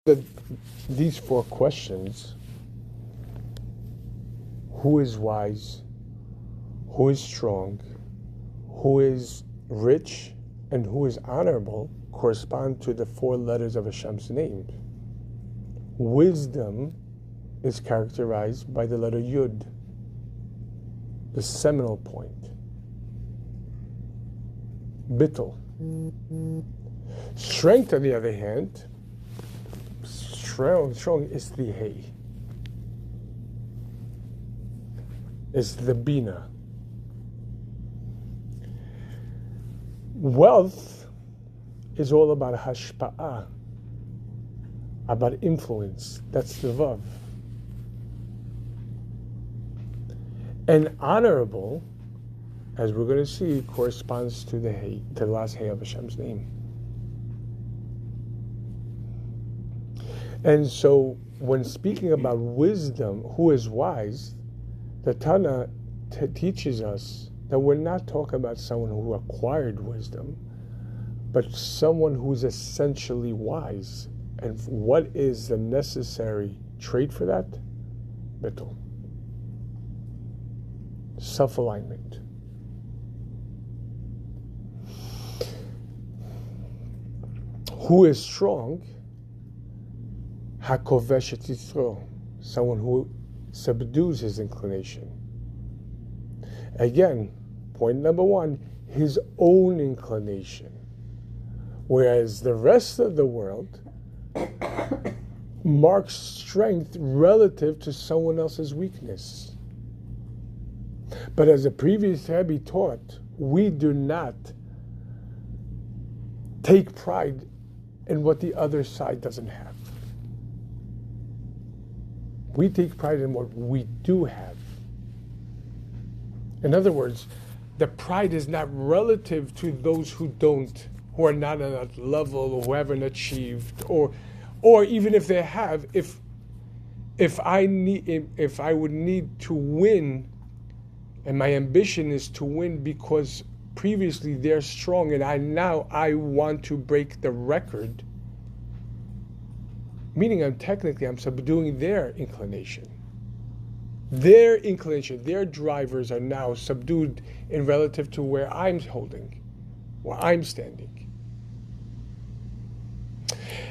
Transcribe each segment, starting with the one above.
that these four questions, who is wise, who is strong, who is rich, and who is honorable, correspond to the four letters of Hashem's name. Wisdom is characterized by the letter Yud, the seminal point. Bittul. Strength, on the other hand, strong is the Hay. It's the Bina. Wealth is all about hashpa'ah, about influence. That's the Vav. And honorable, as we're going to see, corresponds to the Hay, to the last Hay of Hashem's name. And so, when speaking about wisdom, who is wise, the Tana teaches us that we're not talking about someone who acquired wisdom, but someone who's essentially wise. And what is the necessary trait for that? Bittul. Self-alignment. Who is strong? Hakovesh et Yisro, someone who subdues his inclination. Again, point number one, his own inclination. Whereas the rest of the world marks strength relative to someone else's weakness. But as the previous Rebbe taught, we do not take pride in what the other side doesn't have. We take pride in what we do have. In other words, the pride is not relative to those who are not on that level, or who haven't achieved, or even if they have. If I would need to win, and my ambition is to win because previously they're strong, and I want to break the record. Meaning I'm subduing their inclination. Their inclination, their drivers are now subdued in relative to where I'm standing.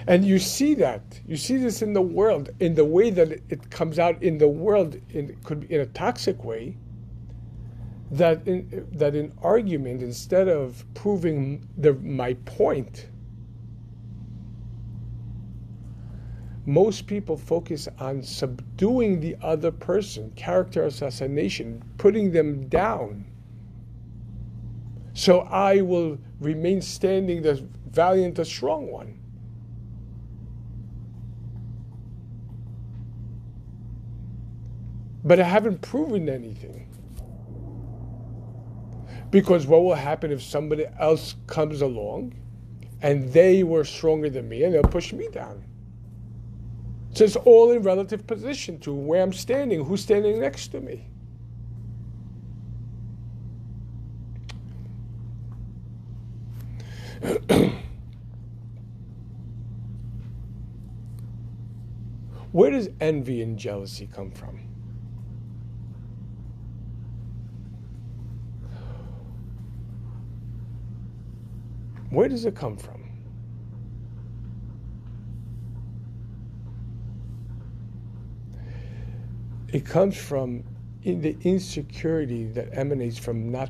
And you see that. You see this in the world, in the way that it comes out in the world, could be in a toxic way, that in argument, instead of proving my point, most people focus on subduing the other person, character assassination, putting them down. So I will remain standing the valiant, the strong one. But I haven't proven anything. Because what will happen if somebody else comes along and they were stronger than me and they'll push me down? So it's all in relative position to where I'm standing, who's standing next to me. Where does envy and jealousy come from? Where does it come from? It comes from the insecurity that emanates from not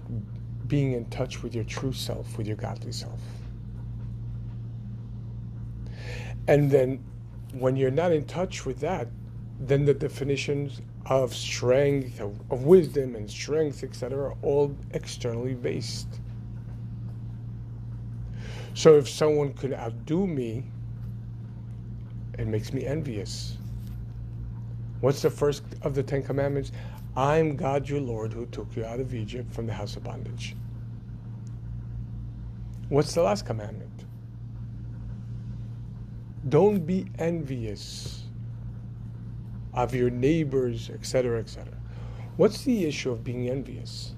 being in touch with your true self, with your godly self. And then when you're not in touch with that, then the definitions of strength, of wisdom and strength, etc., are all externally based. So if someone could outdo me, it makes me envious. What's the first of the 10 Commandments? I'm God your Lord who took you out of Egypt from the house of bondage. What's the last commandment? Don't be envious of your neighbors, etc., etc. What's the issue of being envious?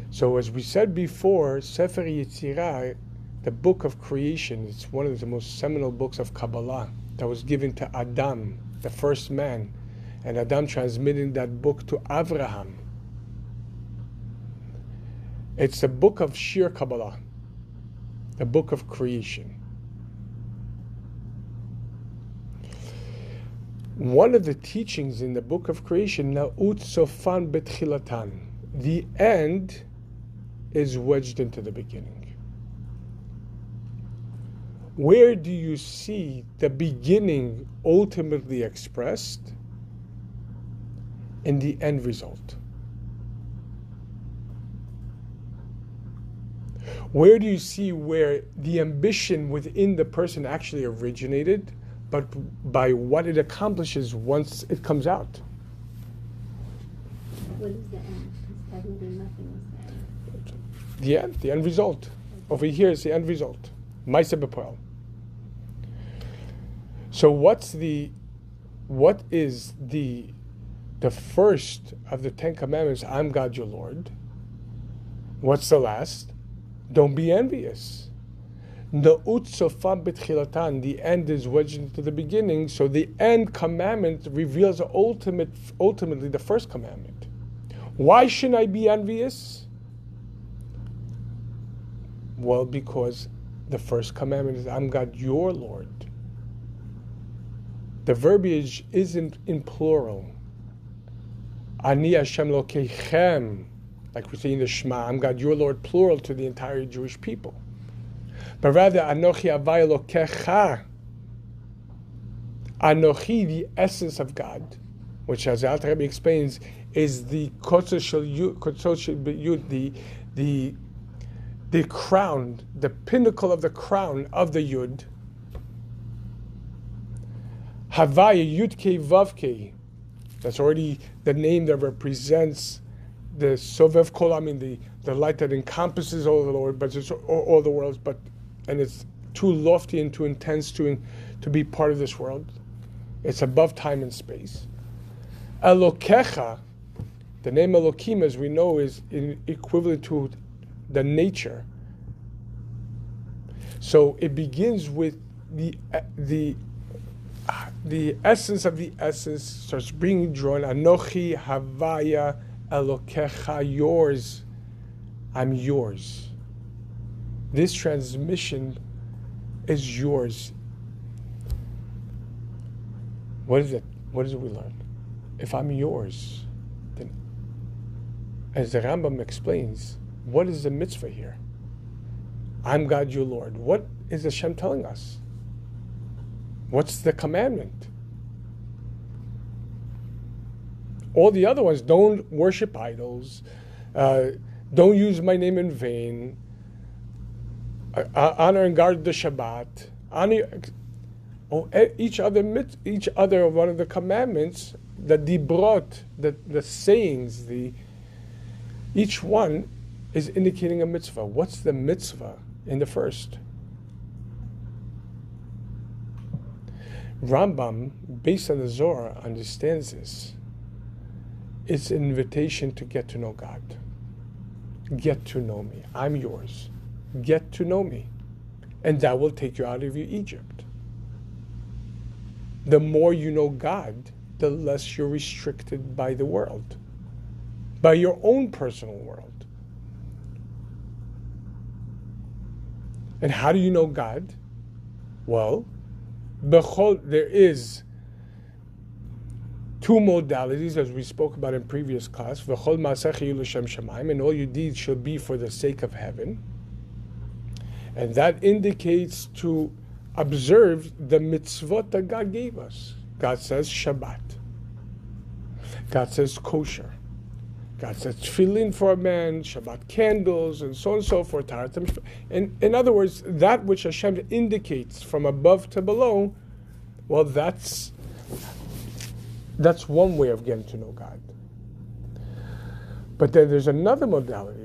So as we said before, Sefer Yetzirah, the book of creation, it's one of the most seminal books of Kabbalah. that was given to Adam, the first man, and Adam transmitting that book to Avraham. It's the book of Shir Kabbalah, the book of creation. One of the teachings in the book of creation, Na'ut Sofan Betchilatan, the end is wedged into the beginning. Where do you see the beginning ultimately expressed? In the end result. Where do you see where the ambition within the person actually originated, but by what it accomplishes once it comes out? What is the end? Because technically nothing is the end. The end result. Over here is the end result. Maaseh b'poel. So what is the first of the 10 commandments? I'm God your Lord. What's the last? Don't be envious. Na'ut sofam betchilatan. The end is wedged into the beginning. So the end commandment reveals ultimately the first commandment. Why shouldn't I be envious? Well, because the first commandment is I'm God your Lord. The verbiage isn't in plural. Ani Hashem Lokeichem, like we say in the Shema, I'm God your Lord, plural to the entire Jewish people. But rather, Anochi Avai Lokecha, Anochi, the essence of God, which as Alter Rebbe explains, is the Kotzer Shel Yud, the crown, the pinnacle of the crown of the Yud. Havaya Yudke Vavke. That's already the name that represents the Sovev Kolam, the light that encompasses all the Lord, but it's all the worlds, and it's too lofty and too intense to be part of this world. It's above time and space. Elokecha, the name Elokim, as we know, is equivalent to the nature. So it begins with the essence of the essence, starts being drawn. Anochi Havaya Elokecha, yours, I'm yours. This transmission is yours. What is it? What is it we learn? If I'm yours, then, as the Rambam explains, what is the mitzvah here? I'm God your Lord. What is Hashem telling us? What's the commandment? All the other ones, don't worship idols, don't use my name in vain, honor and guard the Shabbat. Each other one of the commandments, the dibrot, the sayings, each one is indicating a mitzvah. What's the mitzvah in the first? Rambam, based on the Zohar, understands this. It's an invitation to get to know God. Get to know me. I'm yours. Get to know me. And that will take you out of your Egypt. The more you know God, the less you're restricted by the world, by your own personal world. And how do you know God? Well, there is two modalities, as we spoke about in previous class. And all your deeds shall be for the sake of heaven. And that indicates to observe the mitzvot that God gave us. God says Shabbat. God says kosher. God says tefillin for a man, Shabbat candles, and so on and so forth. In other words, that which Hashem indicates from above to below, well, that's one way of getting to know God. But then there's another modality.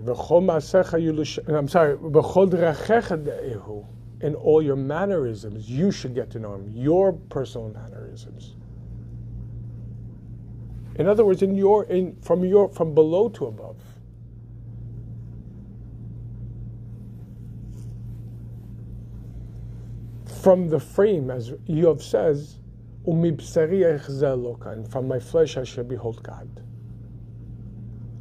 In all your mannerisms, you should get to know Him. Your personal mannerisms. In other words, from below to above. from the frame, as Yov says, and from my flesh I shall behold God.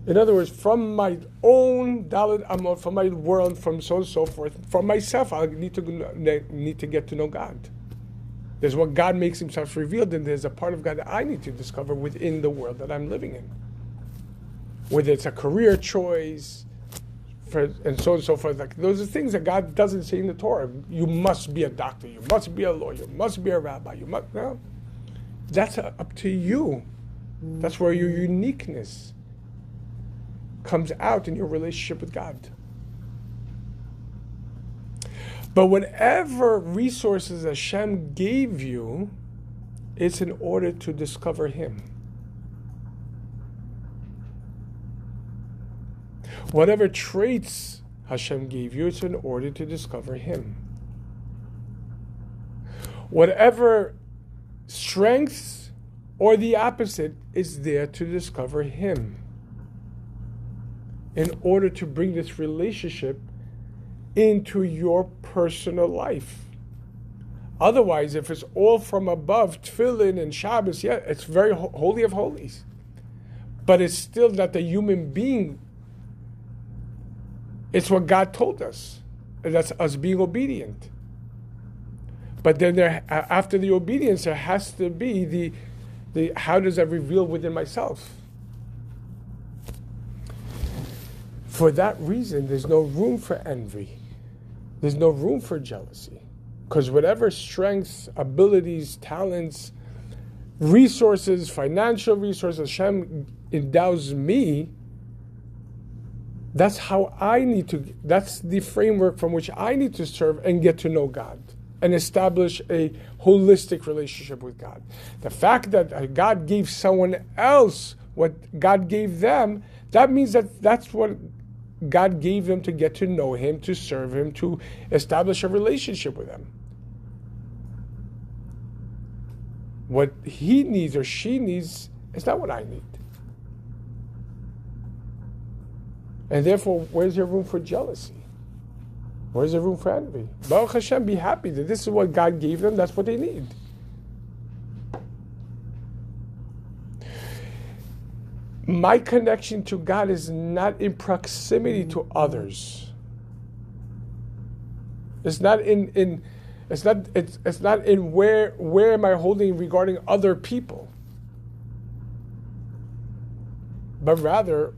In other words, from my own Dalit Amot, from my world, from so on and so forth, from myself, I need to get to know God. There's what God makes himself revealed, and there's a part of God that I need to discover within the world that I'm living in. Whether it's a career choice, and so on and so forth. Like, those are things that God doesn't say in the Torah. You must be a doctor, you must be a lawyer, you must be a rabbi, you must, no. That's up to you. That's where your uniqueness comes out in your relationship with God. But whatever resources Hashem gave you, it's in order to discover Him. Whatever traits Hashem gave you, it's in order to discover Him. Whatever strengths or the opposite is there to discover Him, in order to bring this relationship into your personal life. Otherwise, if it's all from above, Tefillin and Shabbos, yeah, it's very holy of holies. But it's still not the human being. It's what God told us. And that's us being obedient. But then after the obedience, there has to be the how does that reveal within myself? For that reason, there's no room for envy. There's no room for jealousy. Because whatever strengths, abilities, talents, resources, financial resources Hashem endows me, that's how that's the framework from which I need to serve and get to know God and establish a holistic relationship with God. The fact that God gave someone else what God gave them, that means that's what God gave them to get to know Him, to serve Him, to establish a relationship with Him. What he needs or she needs is not what I need. And therefore, where's there room for jealousy? Where's there room for envy? Baruch Hashem, be happy that this is what God gave them, that's what they need. My connection to God is not in proximity to others. It's not in where am I holding regarding other people, but rather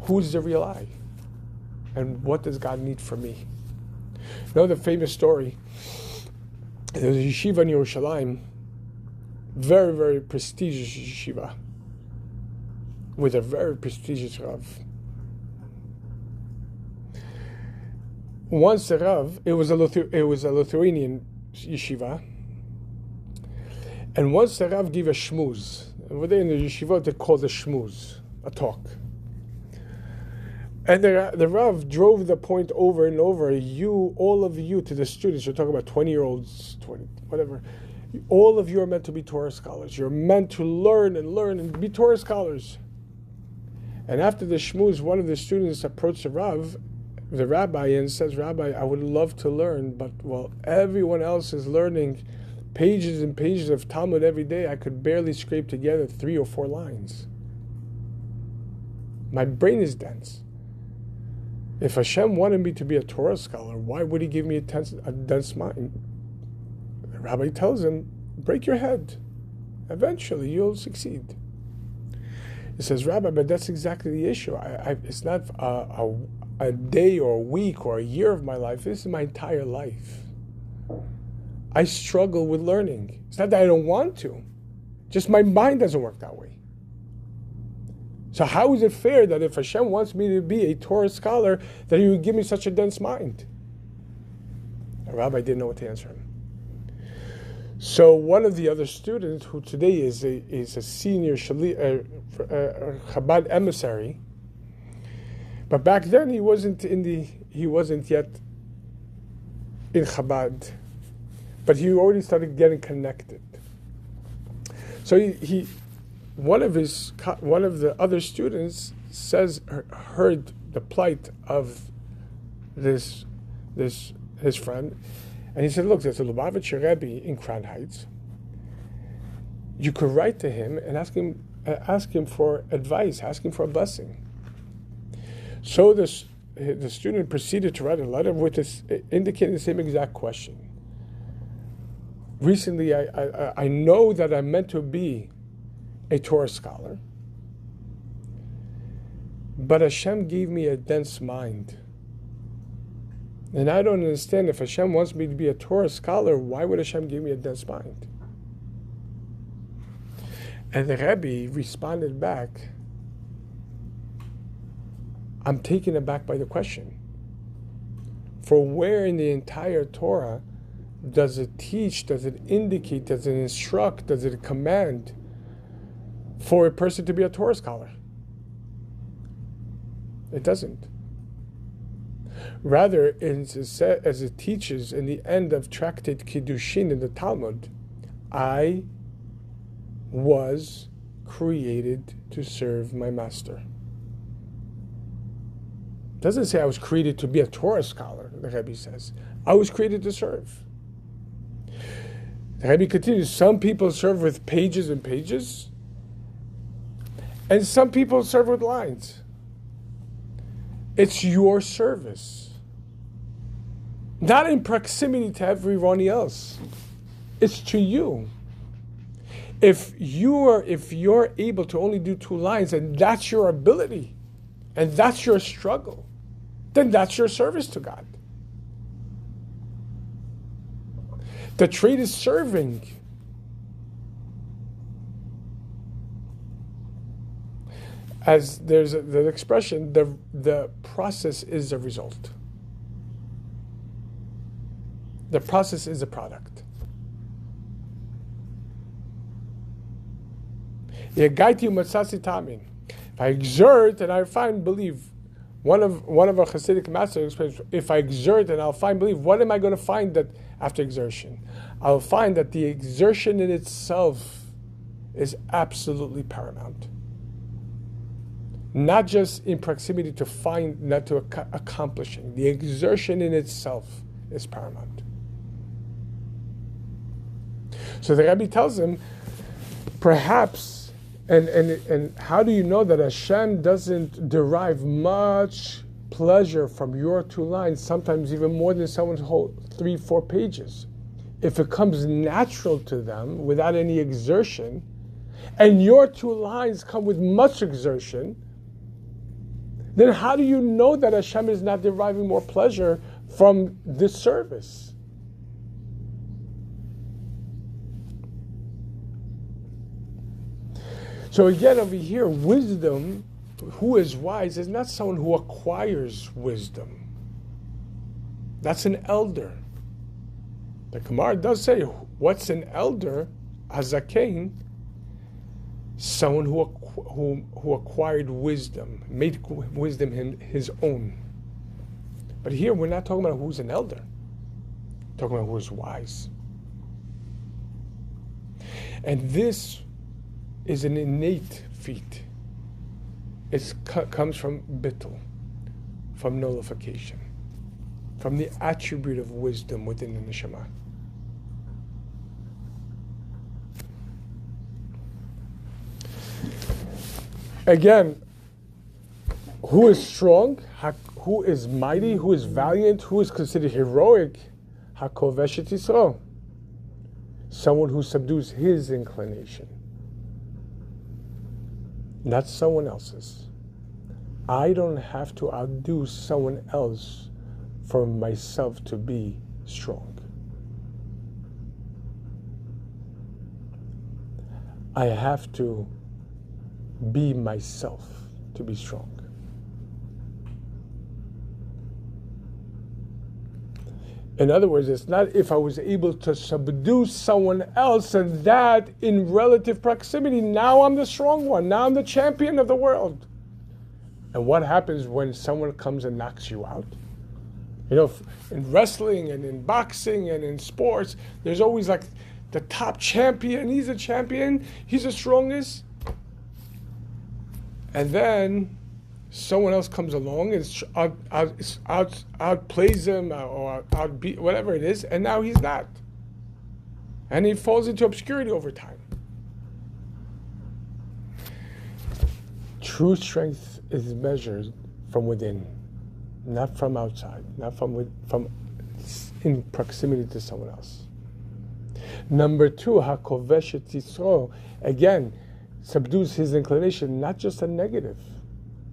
who's the real I, and what does God need from me? You know the famous story. There's a yeshiva in Yerushalayim, very, very prestigious yeshiva, with a very prestigious Rav. Once the Rav, it was a Lithuanian yeshiva, and once the Rav gave a shmooze. Over there in the yeshiva, they call the shmooze, a talk. And the Rav drove the point over and over, all of you, to the students, you're talking about 20-year-olds, 20, whatever, all of you are meant to be Torah scholars. You're meant to learn and be Torah scholars. And after the shmooze, one of the students approached the rabbi, and says, Rabbi, I would love to learn, but while everyone else is learning pages and pages of Talmud every day, I could barely scrape together 3 or 4 lines. My brain is dense. If Hashem wanted me to be a Torah scholar, why would He give me a dense mind? The rabbi tells him, break your head. Eventually you'll succeed. He says, Rabbi, but that's exactly the issue. It's not a day or a week or a year of my life. This is my entire life. I struggle with learning. It's not that I don't want to. Just my mind doesn't work that way. So how is it fair that if Hashem wants me to be a Torah scholar, that He would give me such a dense mind? The rabbi didn't know what to answer him. So one of the other students, who today is a senior Chabad emissary, but back then he wasn't yet in Chabad, but he already started getting connected. So one of the other students heard the plight of his friend, And he said, look, there's a Lubavitcher Rebbe in Crown Heights. You could write to him and ask him for advice, ask him for a blessing. So the student proceeded to write a letter with this, indicating the same exact question. Recently, I know that I'm meant to be a Torah scholar, but Hashem gave me a dense mind. And I don't understand, if Hashem wants me to be a Torah scholar, why would Hashem give me a dense mind? And the Rebbe responded back, I'm taken aback by the question. For where in the entire Torah does it teach, does it indicate, does it instruct, does it command for a person to be a Torah scholar? It doesn't. Rather, as it teaches in the end of Tractate Kiddushin in the Talmud, I was created to serve my master. It doesn't say I was created to be a Torah scholar, the Rebbe says. I was created to serve. The Rebbe continues, some people serve with pages and pages, and some people serve with lines. It's your service. Not in proximity to everyone else. It's to you. If you're able to only do 2 lines, and that's your ability, and that's your struggle, then that's your service to God. The trade is serving. As there's the expression, the process is the result. The process is a product. If I exert and I find believe, one of our Hasidic masters explains, if I exert and I'll find believe, what am I going to find that after exertion? I'll find that the exertion in itself is absolutely paramount. Not just in proximity not to accomplishing. The exertion in itself is paramount. So the Rebbe tells him, perhaps, and how do you know that Hashem doesn't derive much pleasure from your 2 lines, sometimes even more than someone's whole 3-4 pages? If it comes natural to them without any exertion, and your 2 lines come with much exertion, then how do you know that Hashem is not deriving more pleasure from this service? So again, over here, wisdom, who is wise, is not someone who acquires wisdom. That's an elder. The Gemara does say, what's an elder? Azakein, someone who acquired wisdom, made wisdom his own. But here we're not talking about who's an elder. We're talking about who's wise. And this is an innate feat. It comes from bittul, from nullification, from the attribute of wisdom within the neshama. Again, who is strong, who is mighty, who is valiant, who is considered heroic? Hakovesh et Yisro. Someone who subdues his inclination, not someone else's. I don't have to outdo someone else for myself to be strong. I have to be myself to be strong. In other words, it's not if I was able to subdue someone else and that in relative proximity, now I'm the strong one, now I'm the champion of the world. And what happens when someone comes and knocks you out? You know, in wrestling and in boxing and in sports, there's always like the top champion, he's a champion, he's the strongest. And then someone else comes along and outplays him or outbeat whatever it is, and now he's not, and he falls into obscurity over time. True strength is measured from within, not from outside, not from in proximity to someone else. Number two, hakovesh et yisro, again, subdues his inclination, not just a negative.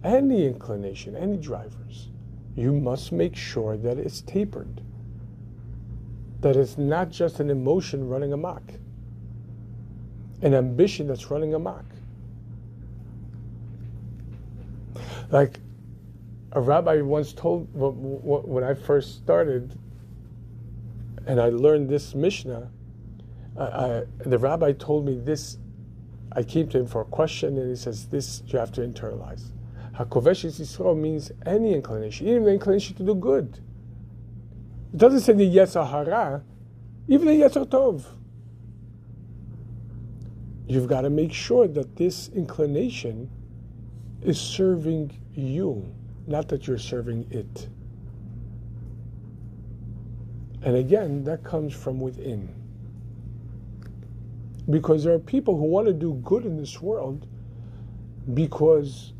Any inclination, any drivers, you must make sure that it's tapered. That it's not just an emotion running amok, an ambition that's running amok. Like a rabbi once told, when I first started, and I learned this Mishnah, the rabbi told me this. I came to him for a question, and he says, this you have to internalize. Hakovesh et Yisro means any inclination, even the inclination to do good. It doesn't say the Yetzer Hara, even the Yetzer Tov. You've got to make sure that this inclination is serving you, not that you're serving it. And again, that comes from within. Because there are people who want to do good in this world because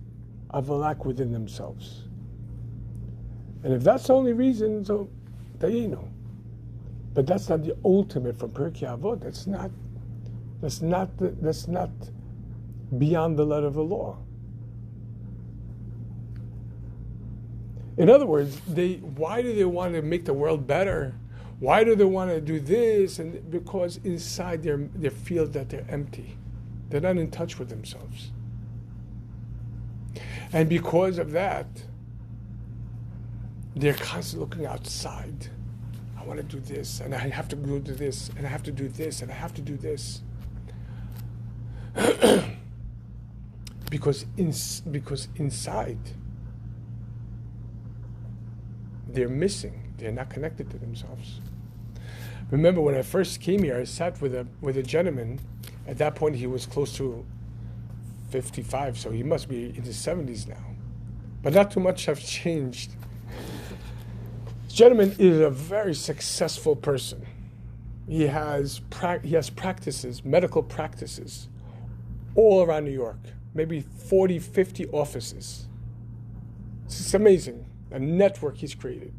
of a lack within themselves. And if that's the only reason, so know. But that's not the ultimate from Pirkei Avot. That's not beyond the letter of the law. In other words, why do they want to make the world better? Why do they want to do this? And because inside they feel that they're empty. They're not in touch with themselves. And because of that, they're constantly looking outside. I want to do this, and I have to go do this, and I have to do this, and I have to do this. because inside, they're missing. They're not connected to themselves. Remember, when I first came here, I sat with a gentleman. At that point, he was close to 55, so he must be in his 70s now. But not too much have changed. This gentleman is a very successful person. He has practices, medical practices, all around New York. Maybe 40, 50 offices. It's amazing. A network he's created.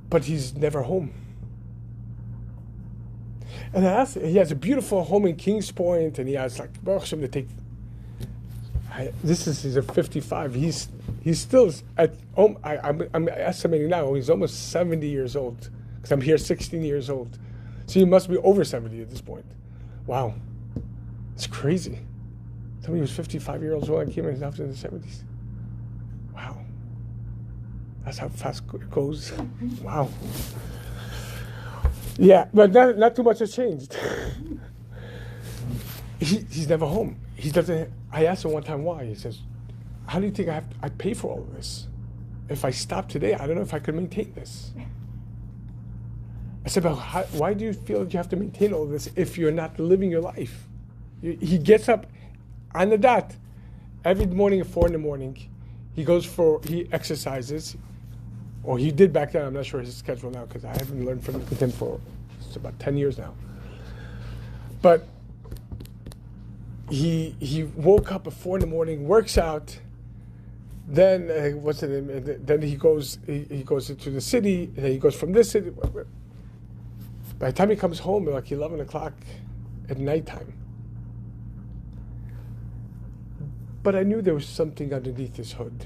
But he's never home. And I asked, he has a beautiful home in Kings Point, and he has like Baruch Hashem to take. He's a 55. He's still at home. I'm estimating now he's almost 70 years old because I'm here 16 years old. So he must be over 70 at this point. Wow, it's crazy. Somebody who's 55 years old and came in after the 70s. Wow, that's how fast it goes. Wow. Yeah, but not too much has changed. He's never home. He doesn't. I asked him one time why. He says, "How do you think I pay for all of this? If I stop today, I don't know if I could maintain this." I said, "But why do you feel that you have to maintain all of this if you're not living your life?" He gets up on the dot every morning at 4 a.m. He exercises. Or he did back then. I'm not sure his schedule now because I haven't learned with him for about 10 years now. But he woke up at 4 a.m, works out. Then Then he goes into the city. And then he goes from this city. By the time he comes home, like 11 o'clock at nighttime. But I knew there was something underneath his hood.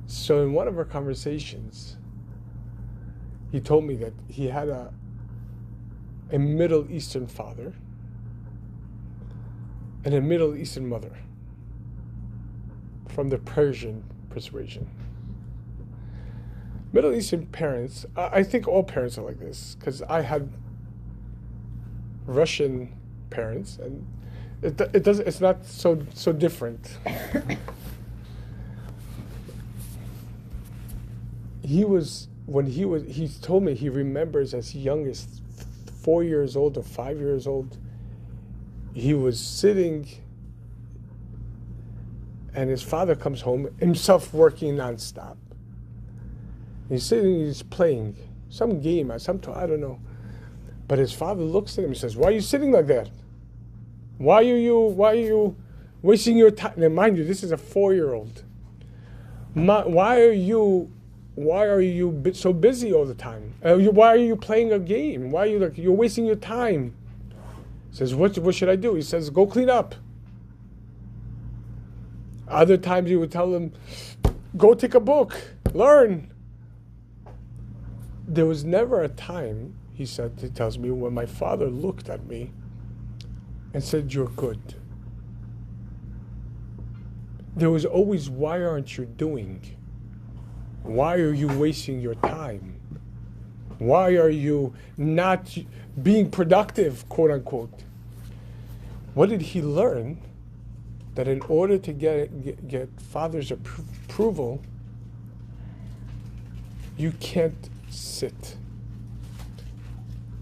So in one of our conversations, he told me that he had a Middle Eastern father and a Middle Eastern mother from the Persian persuasion. Middle Eastern parents, I think all parents are like this, because I had Russian parents, and it's not so different. He told me he remembers as young as 4 years old or 5 years old, he was sitting and his father comes home, himself working nonstop. He's sitting, he's playing some game, I don't know. But his father looks at him and says, "Why are you sitting like that? Why are you wasting your time?" Now, mind you, this is a 4-year-old. Why are you so busy all the time? Why are you playing a game? Why are you you're wasting your time? He says, what should I do? He says, "Go clean up." Other times he would tell him, "Go take a book, learn." There was never a time, he tells me, when my father looked at me and said, "You're good." There was always, "Why aren't you doing? Why are you wasting your time? Why are you not being productive," quote unquote. What did he learn? That in order to get father's approval, you can't sit.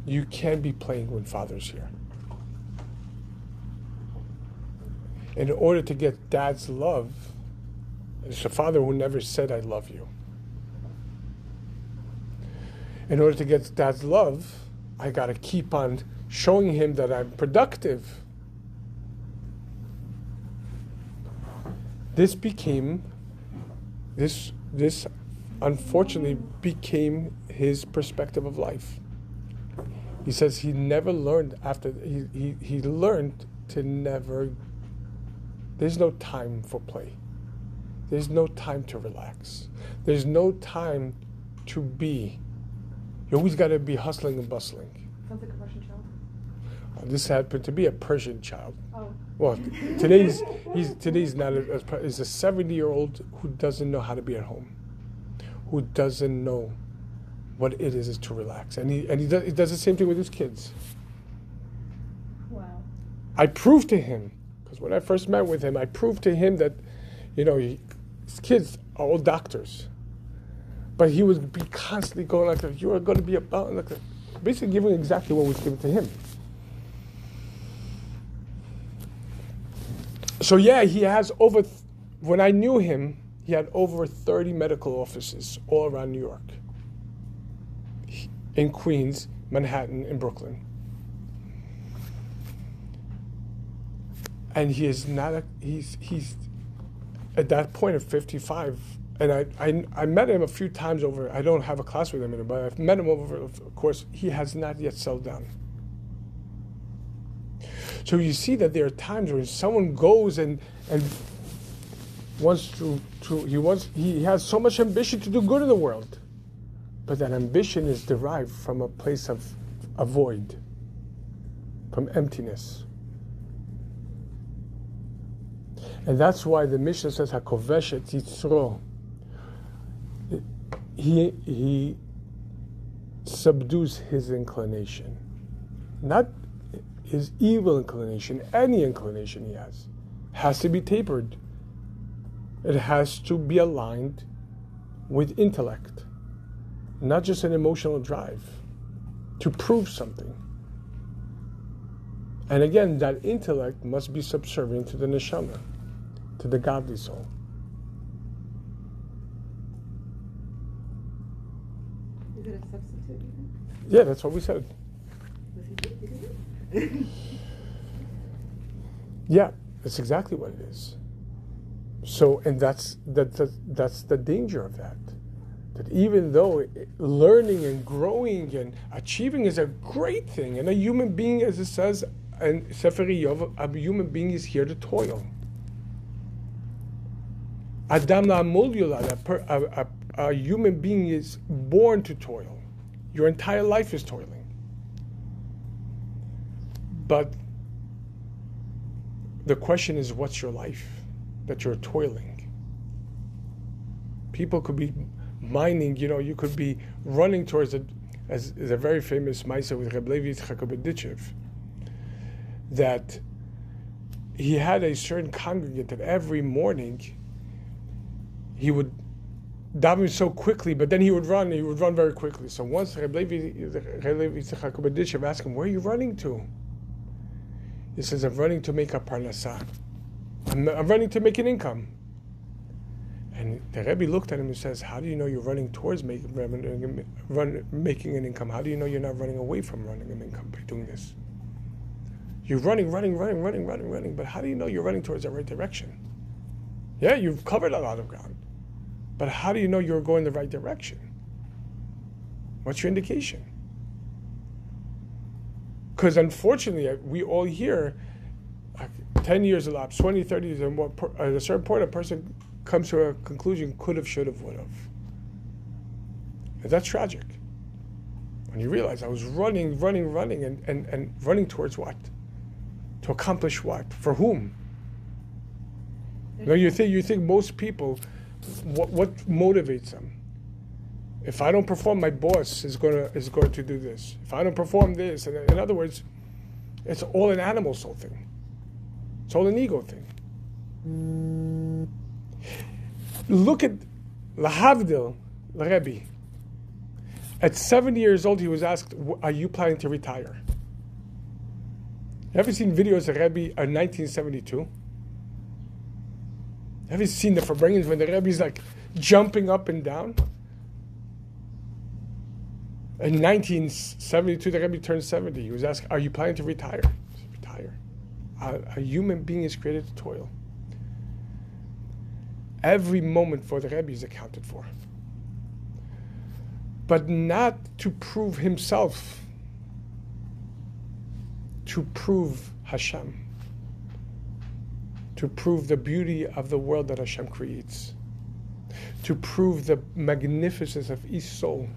You can't be playing when father's here. In order to get dad's love, it's a father who never said, "I love you." In order to get dad's love, I got to keep on showing him that I'm productive. This unfortunately became his perspective of life. He says he never learned after, he learned to never, there's no time for play. There's no time to relax. There's no time to be. You always got to be hustling and bustling. Sounds like a Russian child. This happened to be a Persian child. Oh. Well, today's not he's a 70-year-old who doesn't know how to be at home, who doesn't know what it is to relax, and he does the same thing with his kids. Wow. I proved to him, because when I first met with him, I proved to him that, his kids are all doctors, but he would be constantly going like that. "You are going to be about," like that, basically giving exactly what was given to him. So yeah, he has when I knew him, he had over 30 medical offices all around New York. In Queens, Manhattan, and Brooklyn. And he is not, he's at that point of 55, and I met him a few times over, I don't have a class with him anymore, but I've met him over, of course, he has not yet settled down. So you see that there are times when someone goes and wants he has so much ambition to do good in the world, but that ambition is derived from a place of a void, from emptiness. And that's why the Mishnah says, "Hakovesh et yitzro." He subdues his inclination, not his evil inclination. Any inclination he has to be tapered. It has to be aligned with intellect, not just an emotional drive to prove something. And again, that intellect must be subservient to the neshama, to the godly soul. Is it a substitute even? Yeah, that's what we said. Yeah, that's exactly what it is. So, and that's the danger of that. That even though learning and growing and achieving is a great thing, and a human being, as it says in Sefer Yov, a human being is here to toil. Adam la'amol yulad, a human being is born to toil. Your entire life is toiling. But the question is, what's your life that you're toiling? People could be mining, you could be running towards it, as is a very famous Maisa with Rabbi Osher that he had a certain congregant that every morning he would daven so quickly, but then he would run very quickly. So once Rabbi Osher asked him, "Where are you running to?" He says, "I'm running to make a parnasah. I'm running to make an income." And the Rebbe looked at him and says, how do you know you're running towards making an income? How do you know you're not running away from running an income by doing this? You're running, but how do you know you're running towards the right direction? Yeah, you've covered a lot of ground, but how do you know you're going the right direction? What's your indication? Because unfortunately, we all hear 10 years elapsed, 20, 30 years, and at a certain point, a person comes to a conclusion, could have, should have, would have. And that's tragic. When you realize I was running, and running towards what? To accomplish what? For whom? You think most people, what motivates them? If I don't perform, my boss is going to do this. If I don't perform this, and in other words, it's all an animal soul thing. It's all an ego thing. Look at Lahavdil, the Rebbe. At 70 years old, he was asked, "Are you planning to retire?" Ever seen videos of Rebbe in 1972? Have you seen the Farbrengens when the Rebbe's like jumping up and down? In 1972, the Rebbe turned 70. He was asked, "Are you planning to retire?" He said, "Retire? A human being is created to toil. Every moment for the Rebbe is accounted for. But not to prove himself, to prove Hashem, to prove the beauty of the world that Hashem creates, to prove the magnificence of each soul.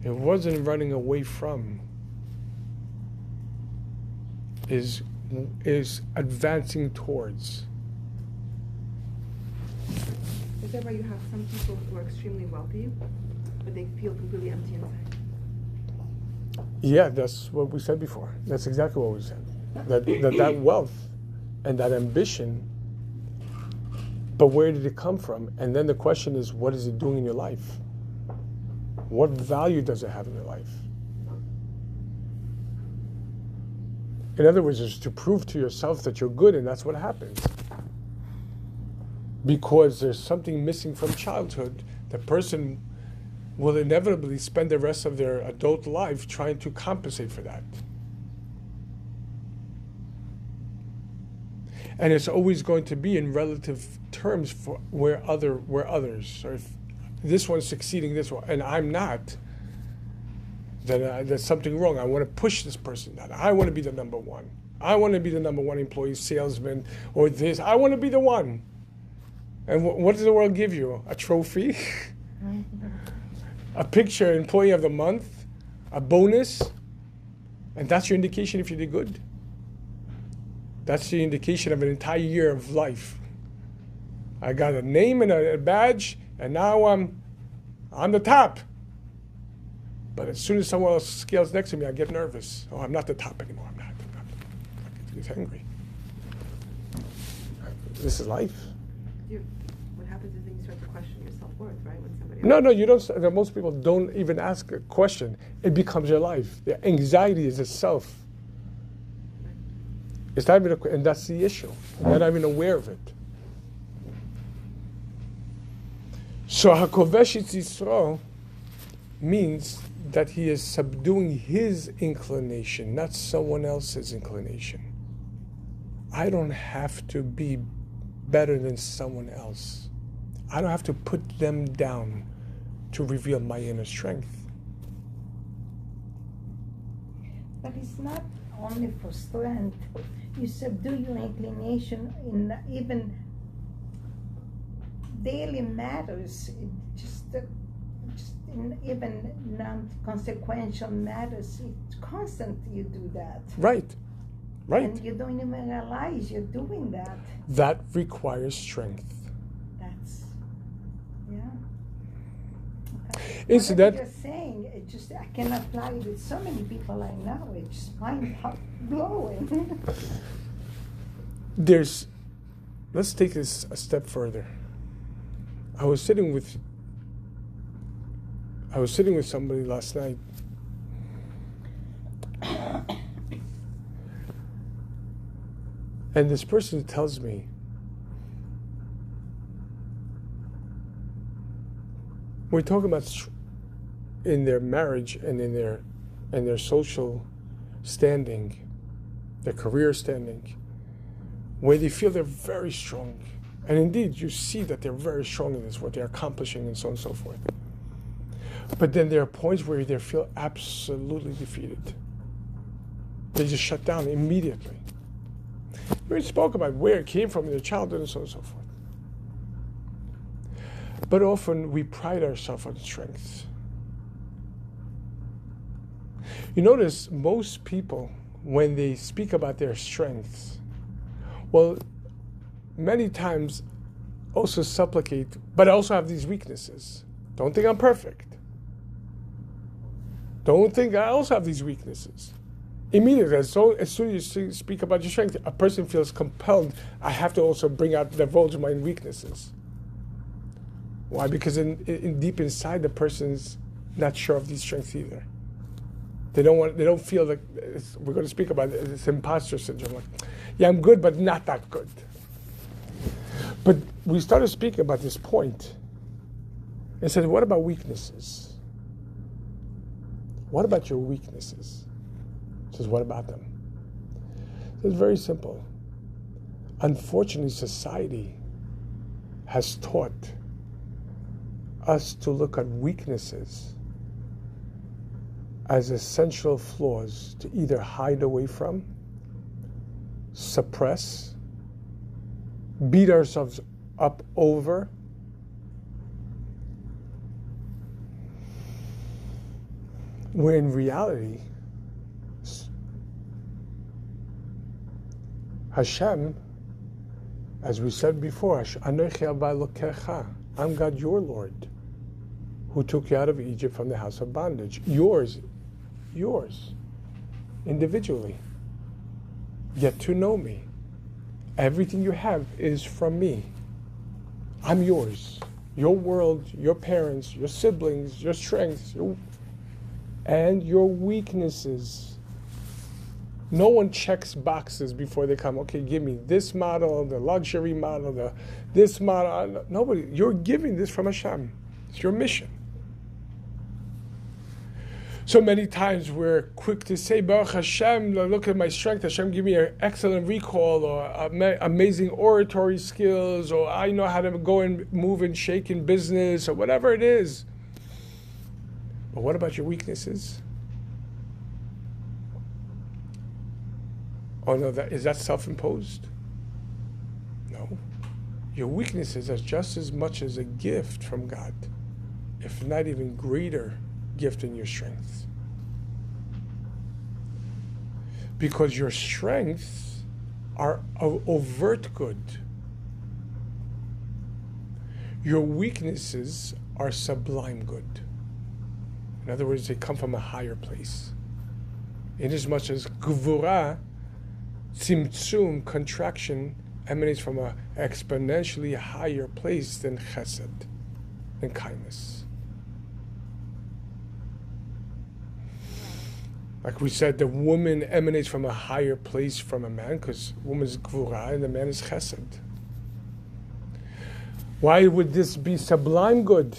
It wasn't running away from, is advancing towards. Is that why you have some people who are extremely wealthy, but they feel completely empty inside? Yeah, that's what we said before. That's exactly what we said. That wealth and that ambition, but where did it come from? And then the question is, what is it doing in your life? What value does it have in your life? In other words, it's to prove to yourself that you're good, and that's what happens. Because there's something missing from childhood, the person will inevitably spend the rest of their adult life trying to compensate for that. And it's always going to be in relative terms for where others. So if this one's succeeding, this one, and I'm not, then there's something wrong. I want to push this person down. I want to be the number one. I want to be the number one employee, salesman, or this. I want to be the one. And what does the world give you? A trophy? A picture, employee of the month? A bonus? And that's your indication if you did good? That's the indication of an entire year of life. I got a name and a badge, and now I'm on the top. But as soon as someone else scales next to me, I get nervous. Oh, I'm not the top anymore. I'm not. I get angry. This is life. What happens is then you start to question your self-worth, right? When somebody No, you don't. Most people don't even ask a question. It becomes your life. The anxiety is itself. It's not even and that's the issue. You're not even aware of it. So Hakovesh Yitzro means that he is subduing his inclination, not someone else's inclination. I don't have to be better than someone else. I don't have to put them down to reveal my inner strength. But it's not only for strength. You subdue your inclination in even daily matters, just in even non-consequential matters. It's constant you do that. Right. And you don't even realize you're doing that. That requires strength. That's, yeah. Okay. It's what that you're saying, it just I can apply it with so many people I know. It's just mind-blowing. Let's take this a step further. I was sitting with somebody last night. And this person tells me we're talking about in their marriage and in their social standing, their career standing, where they feel they're very strong. And indeed, you see that they're very strong in this, what they're accomplishing and so on and so forth. But then there are points where they feel absolutely defeated. They just shut down immediately. We spoke about where it came from in their childhood and so on and so forth. But often we pride ourselves on strengths. You notice most people, when they speak about their strengths, well, many times also supplicate, but I also have these weaknesses. Don't think I'm perfect. Don't think I also have these weaknesses. Immediately, as soon as you speak about your strength, a person feels compelled, I have to also divulge my weaknesses. Why? Because in deep inside, the person's not sure of these strengths either. They don't feel like, we're going to speak about it, it's imposter syndrome. Like, yeah, I'm good, but not that good. But we started speaking about this point and said, what about weaknesses? What about your weaknesses? Says, what about them? It's very simple. Unfortunately, society has taught us to look at weaknesses as essential flaws to either hide away from, suppress, beat ourselves up over, where in reality, Hashem, as we said before, I'm God your Lord, who took you out of Egypt from the house of bondage. Yours, individually. Get to know me. Everything you have is from me. I'm yours. Your world, your parents, your siblings, your strengths, and your weaknesses. No one checks boxes before they come. Okay, give me this model, the luxury model, this model. Nobody. You're giving this from Hashem. It's your mission. So many times we're quick to say, Baruch Hashem, look at my strength. Hashem give me an excellent recall or amazing oratory skills, or I know how to go and move and shake in business, or whatever it is. But what about your weaknesses? Oh no, is that self-imposed? No. Your weaknesses are just as much as a gift from God, if not even greater gift in your strengths. Because your strengths are overt good. Your weaknesses are sublime good. In other words, they come from a higher place. Inasmuch as gvura, tzimtzum, contraction, emanates from an exponentially higher place than chesed, than kindness. Like we said, the woman emanates from a higher place from a man, because woman's gvura and the man is chesed. Why would this be sublime good?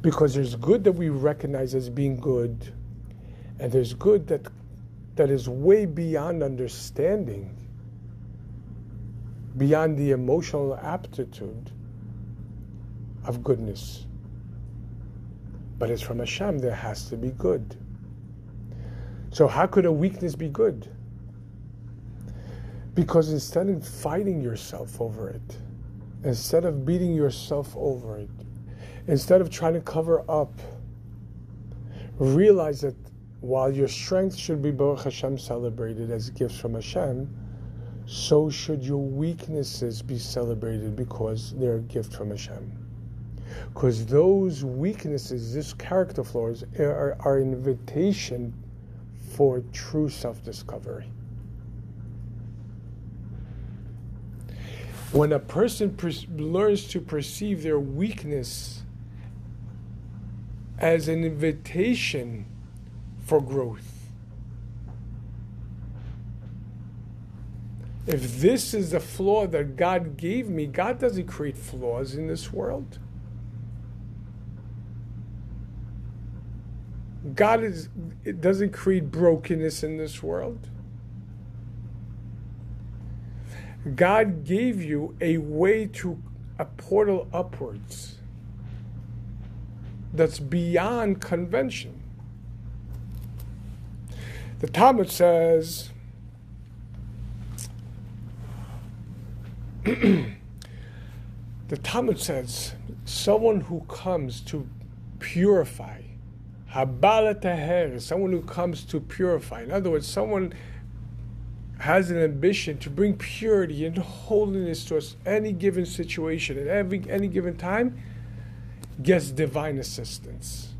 Because there's good that we recognize as being good, and there's good that is way beyond understanding, beyond the emotional aptitude of goodness. But it's from Hashem, there has to be good. So how could a weakness be good? Because instead of fighting yourself over it, instead of beating yourself over it, instead of trying to cover up, realize that while your strength should be Baruch Hashem celebrated as gifts from Hashem, so should your weaknesses be celebrated because they're a gift from Hashem. Because those weaknesses, these character flaws, are an invitation for true self-discovery. When a person learns to perceive their weakness as an invitation for growth, if this is the flaw that God gave me, God doesn't create flaws in this world. It doesn't create brokenness in this world. God gave you a way a portal upwards that's beyond convention. The Talmud says, someone who comes to purify, Habala Taher, someone who comes to purify. In other words, someone has an ambition to bring purity and holiness to us any given situation at any given time, gets divine assistance.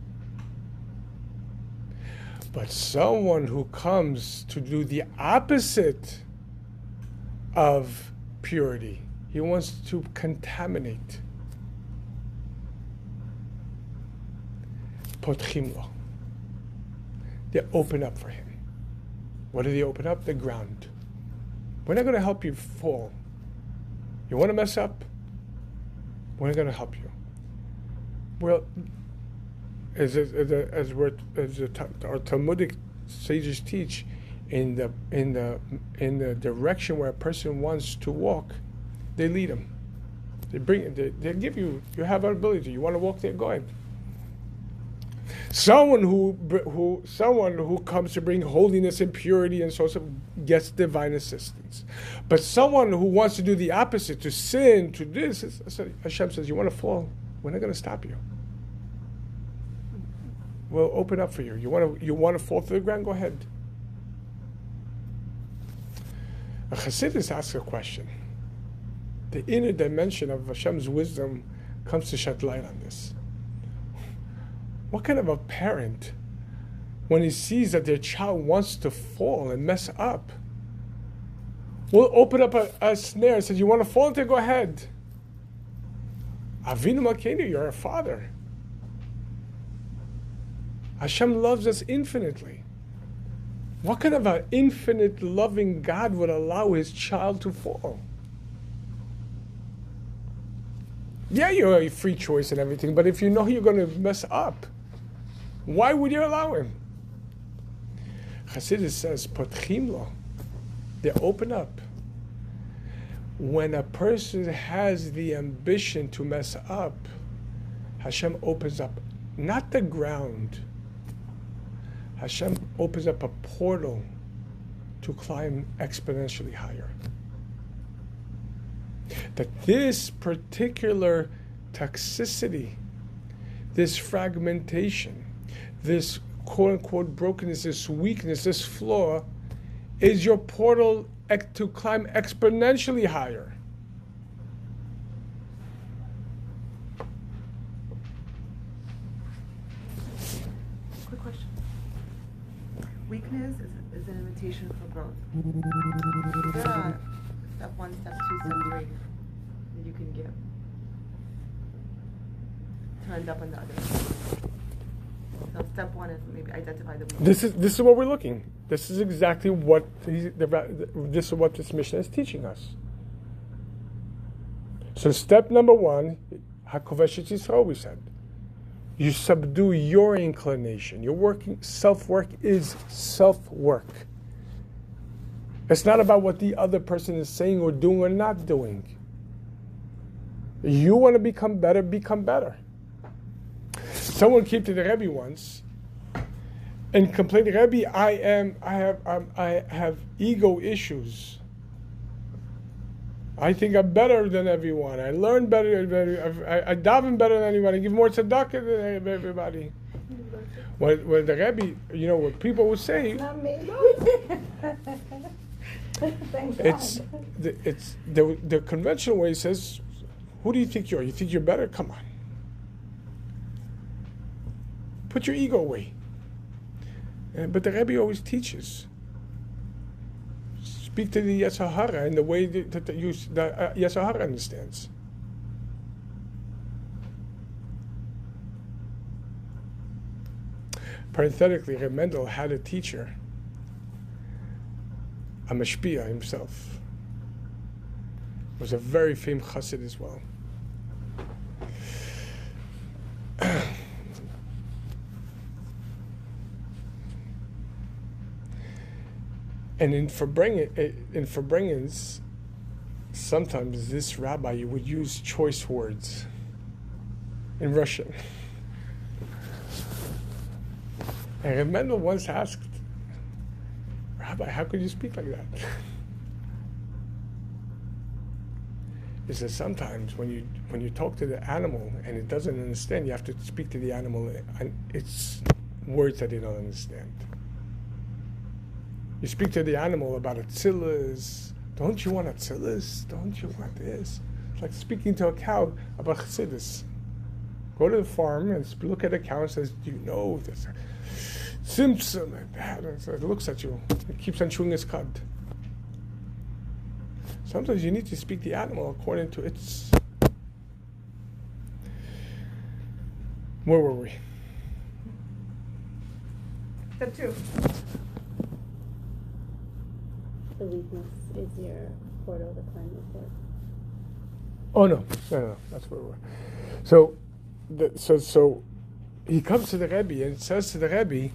But someone who comes to do the opposite of purity, he wants to contaminate. Potchim lo. They open up for him. What do they open up? The ground. We're not going to help you fall. You want to mess up? We're not going to help you. Well, as our Talmudic sages teach, in the direction where a person wants to walk, they lead him. They give you. You have an ability. You want to walk there? Go ahead. Someone who comes to bring holiness and purity and so on gets divine assistance. But someone who wants to do the opposite, to sin, to this, Hashem says, you want to fall? We're not going to stop you. We'll open up for you. You want to fall to the ground? Go ahead. A Chassidus asks a question. The inner dimension of Hashem's wisdom comes to shed light on this. What kind of a parent, when he sees that their child wants to fall and mess up, will open up a snare and says, you want to fall into it? Go ahead. Avinu Malkeinu, you're a father. Hashem loves us infinitely. What kind of an infinite loving God would allow his child to fall? Yeah, you're a free choice and everything, but if you know you're going to mess up, why would you allow him? Chassidus says, Potchim lo. They open up. When a person has the ambition to mess up, Hashem opens up, not the ground. Hashem opens up a portal to climb exponentially higher. That this particular toxicity, this fragmentation, this quote-unquote brokenness, this weakness, this flaw, is your portal to climb exponentially higher. Quick question. Weakness is an invitation for growth. Is there a step 1, step 2, step 3 that you can give to end up on the other? So step 1 is maybe identify the weakness. This is what we're looking. This is exactly what this is what this mission is teaching us. So step number 1, Hakovesh et Yisrael, we said. You subdue your inclination. Your working self-work is self-work. It's not about what the other person is saying or doing or not doing. You want to become better, become better. Someone came to the Rebbe once and complained, Rebbe, I have ego issues. I think I'm better than everyone. I learn better. I daven better than anyone. I give more tzedakah than everybody. When the Rebbe, what people would say, Not me. Thank it's God. the conventional way says, who do you think you are? You think you're better? Come on. Put your ego away. But the Rebbe always teaches. Speak to the Yetzer Hara in the way that the Yetzer Hara understands. Parenthetically, Reb Mendel had a teacher, a mashpia himself. Was a very famous chassid as well. And in Farbrengens, sometimes this rabbi would use choice words in Russian. And Reb Mendel once asked, Rabbi, how could you speak like that? He says sometimes when you talk to the animal and it doesn't understand, you have to speak to the animal and it's words that they don't understand. You speak to the animal about Atzilus. Don't you want Atzilus? Don't you want this? It's like speaking to a cow about Chassidus. Go to the farm and look at a cow and says, do you know this? Simpson and that. And so it looks at you. It keeps on chewing its cud. Sometimes you need to speak the animal according to its... Where were we? The two. The weakness is your portal to climb the fort. Oh no, that's where we were. So he comes to the Rebbe and says to the Rebbe,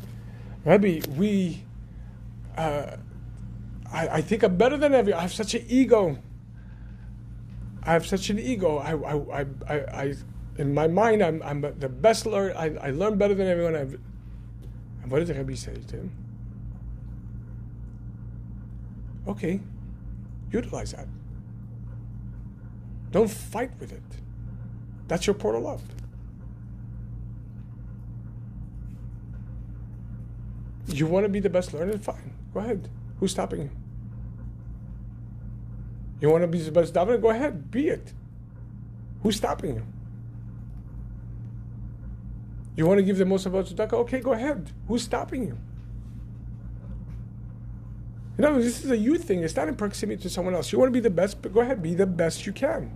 I think I'm better than everyone. I have such an ego. I in my mind, I'm the best learner. I learn better than everyone. And what did the Rebbe say to him? Okay, utilize that. Don't fight with it. That's your portal up. You want to be the best learner? Fine. Go ahead. Who's stopping you? You want to be the best davener? Go ahead. Be it. Who's stopping you? You want to give the most about tzedakah? Okay, go ahead. Who's stopping you? You know, this is a you thing. It's not in proximity to someone else. You want to be the best? But go ahead. Be the best you can.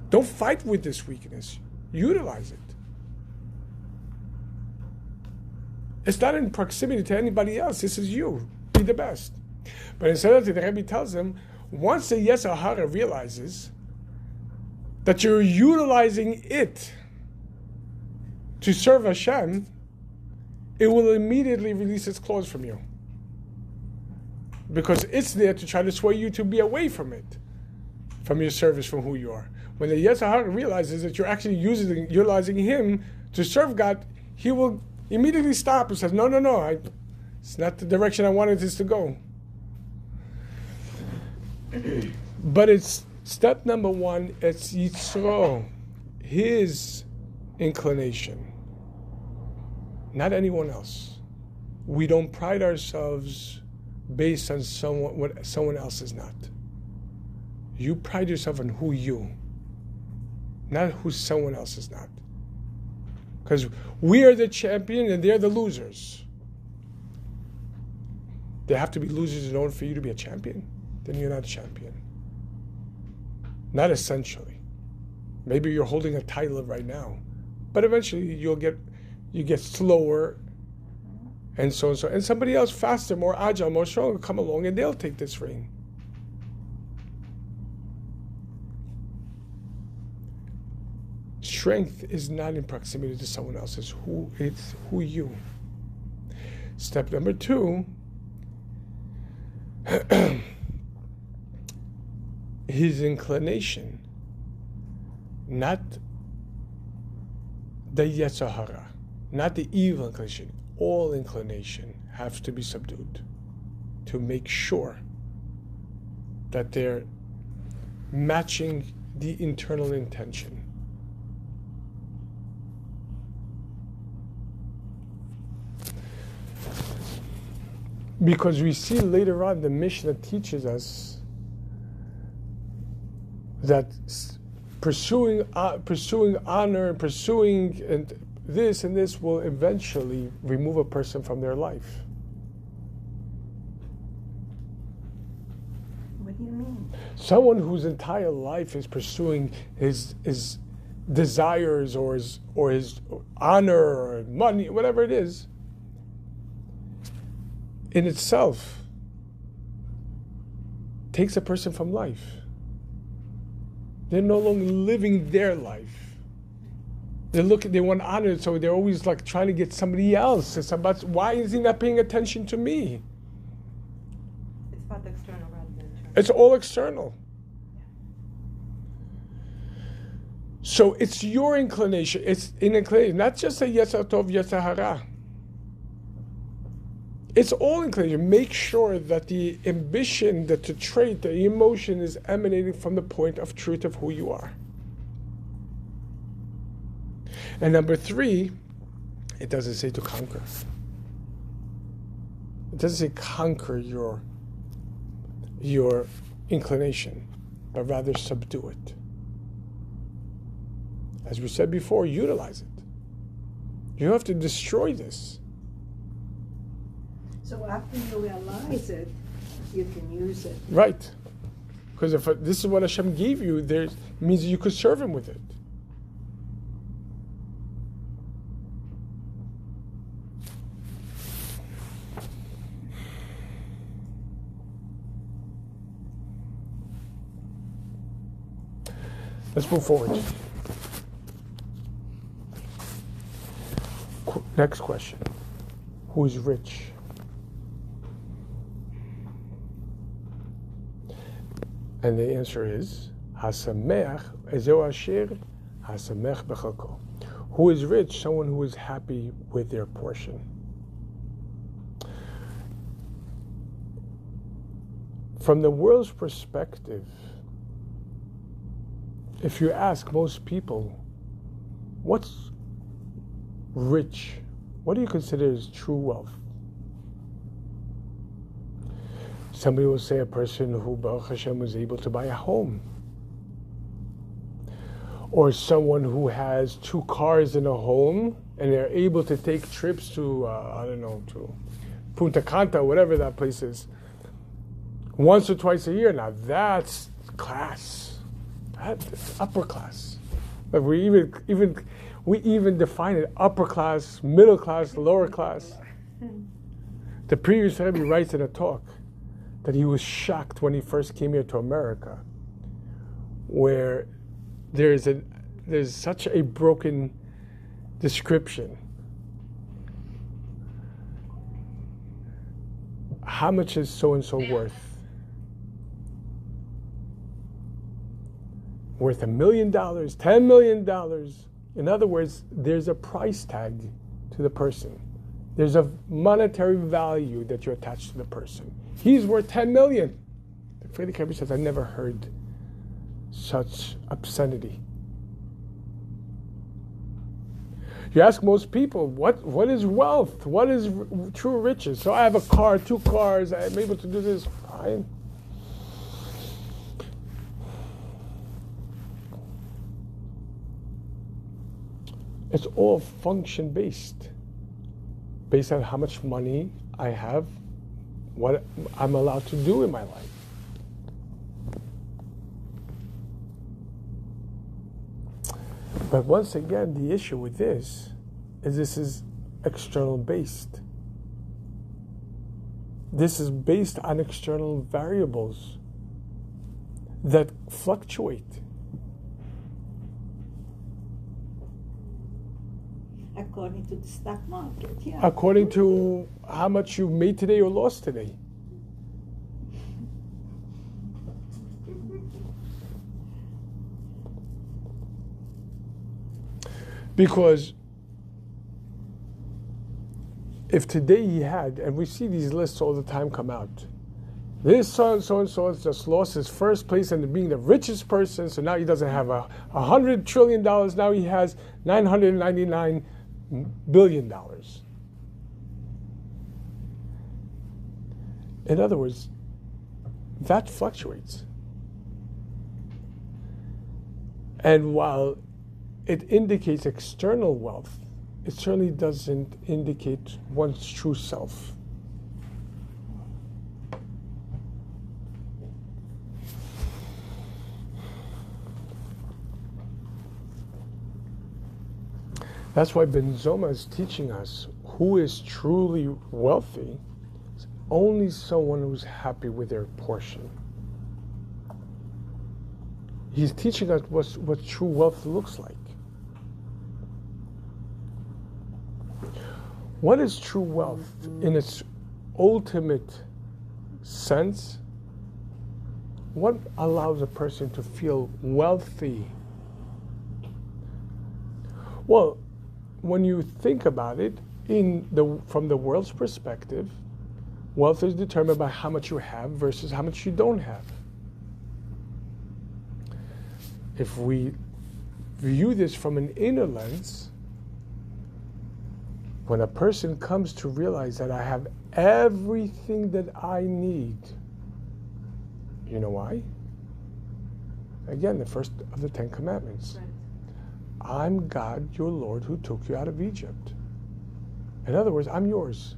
Don't fight with this weakness. Utilize it. It's not in proximity to anybody else. This is you. Be the best. But instead of that, the Rebbe tells him, once the Yetzer Hara realizes that you're utilizing it to serve Hashem, it will immediately release its claws from you. Because it's there to try to sway you to be away from it, from your service, from who you are. When the Yetzer Hara realizes that you're actually utilizing him to serve God, he will immediately stop and says, no, it's not the direction I wanted this to go. But it's step number one, it's Yitzro, his inclination, not anyone else. We don't pride ourselves based on what someone else is not. You pride yourself on who you, not who someone else is not. Because we are the champion and they're the losers. They have to be losers in order for you to be a champion. Then you're not a champion. Not essentially. Maybe you're holding a title right now, but eventually you get slower, and so and so, and somebody else faster, more agile, more strong will come along and they'll take this reign. Strength is not in proximity to someone else. It's who you. Step number two, his inclination, not the Yetzer Hara, not the evil inclination. All inclination have to be subdued to make sure that they're matching the internal intention. Because we see later on the Mishnah teaches us that pursuing honor, pursuing and this will eventually remove a person from their life. What do you mean? Someone whose entire life is pursuing his desires or his honor or money, whatever it is, in itself takes a person from life. They're no longer living their life. They want honor, so they're always like trying to get somebody else. It's about, why is he not paying attention to me? It's all external. So it's your inclination. It's an inclination, not just a Yetzer Tov, Yetzer Hara. It's all inclination. Make sure that the ambition, that the trait, the emotion is emanating from the point of truth of who you are. And number 3, it doesn't say to conquer. It doesn't say conquer your inclination, but rather subdue it. As we said before, utilize it. You don't have to destroy this. So after you realize it, you can use it. Right. Because if this is what Hashem gave you, it means you could serve Him with it. Let's move forward. Next question. Who is rich? And the answer is, Hasamech ezeu asher hasamech bechalko. Who is rich? Someone who is happy with their portion. From the world's perspective, if you ask most people, what's rich? What do you consider as true wealth? Somebody will say a person who, Baruch Hashem, was able to buy a home. Or someone who has 2 cars in a home and they're able to take trips to, to Punta Cana, whatever that place is, once or twice a year. Now that's class. That's upper class. Like we even define it upper class, middle class, lower class. The previous Rebbe writes in a talk that he was shocked when he first came here to America, where there's such a broken description. How much is so and so worth? Worth $1 million, $10 million. In other words, there's a price tag to the person. There's a monetary value that you attach to the person. He's worth $10 million. The Pirkei says, I never heard such obscenity. You ask most people, what is wealth? What is true riches? So I have a car, 2 cars, I'm able to do this. Fine. It's all function-based, based on how much money I have, what I'm allowed to do in my life. But once again, the issue with this is external-based. This is based on external variables that fluctuate. According to the stock market, yeah. According to how much you made today or lost today. Because if today he had, and we see these lists all the time come out, this so-and-so has just lost his first place in being the richest person, so now he doesn't have $100 trillion, now he has $999 billion. In other words, that fluctuates. And while it indicates external wealth, it certainly doesn't indicate one's true self. That's why Ben Zoma is teaching us who is truly wealthy is only someone who's happy with their portion. He's teaching us what true wealth looks like. What is true wealth in its ultimate sense what allows a person to feel wealthy? Well, when you think about it, from the world's perspective, wealth is determined by how much you have versus how much you don't have. If we view this from an inner lens, when a person comes to realize that I have everything that I need, you know why? Again, the first of the 10 Commandments. Right. I'm God, your Lord, who took you out of Egypt. In other words, I'm yours.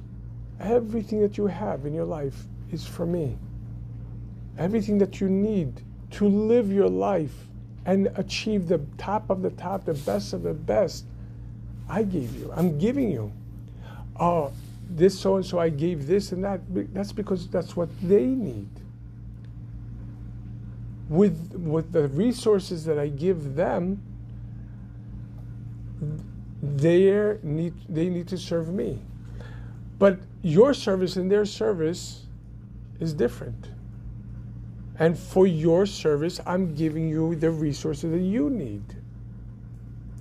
Everything that you have in your life is for me. Everything that you need to live your life and achieve the top of the top, the best of the best, I gave you. I'm giving you. Oh, this so-and-so, I gave this and that. That's because that's what they need. With the resources that I give them, they need to serve me. But your service and their service is different. And for your service, I'm giving you the resources that you need.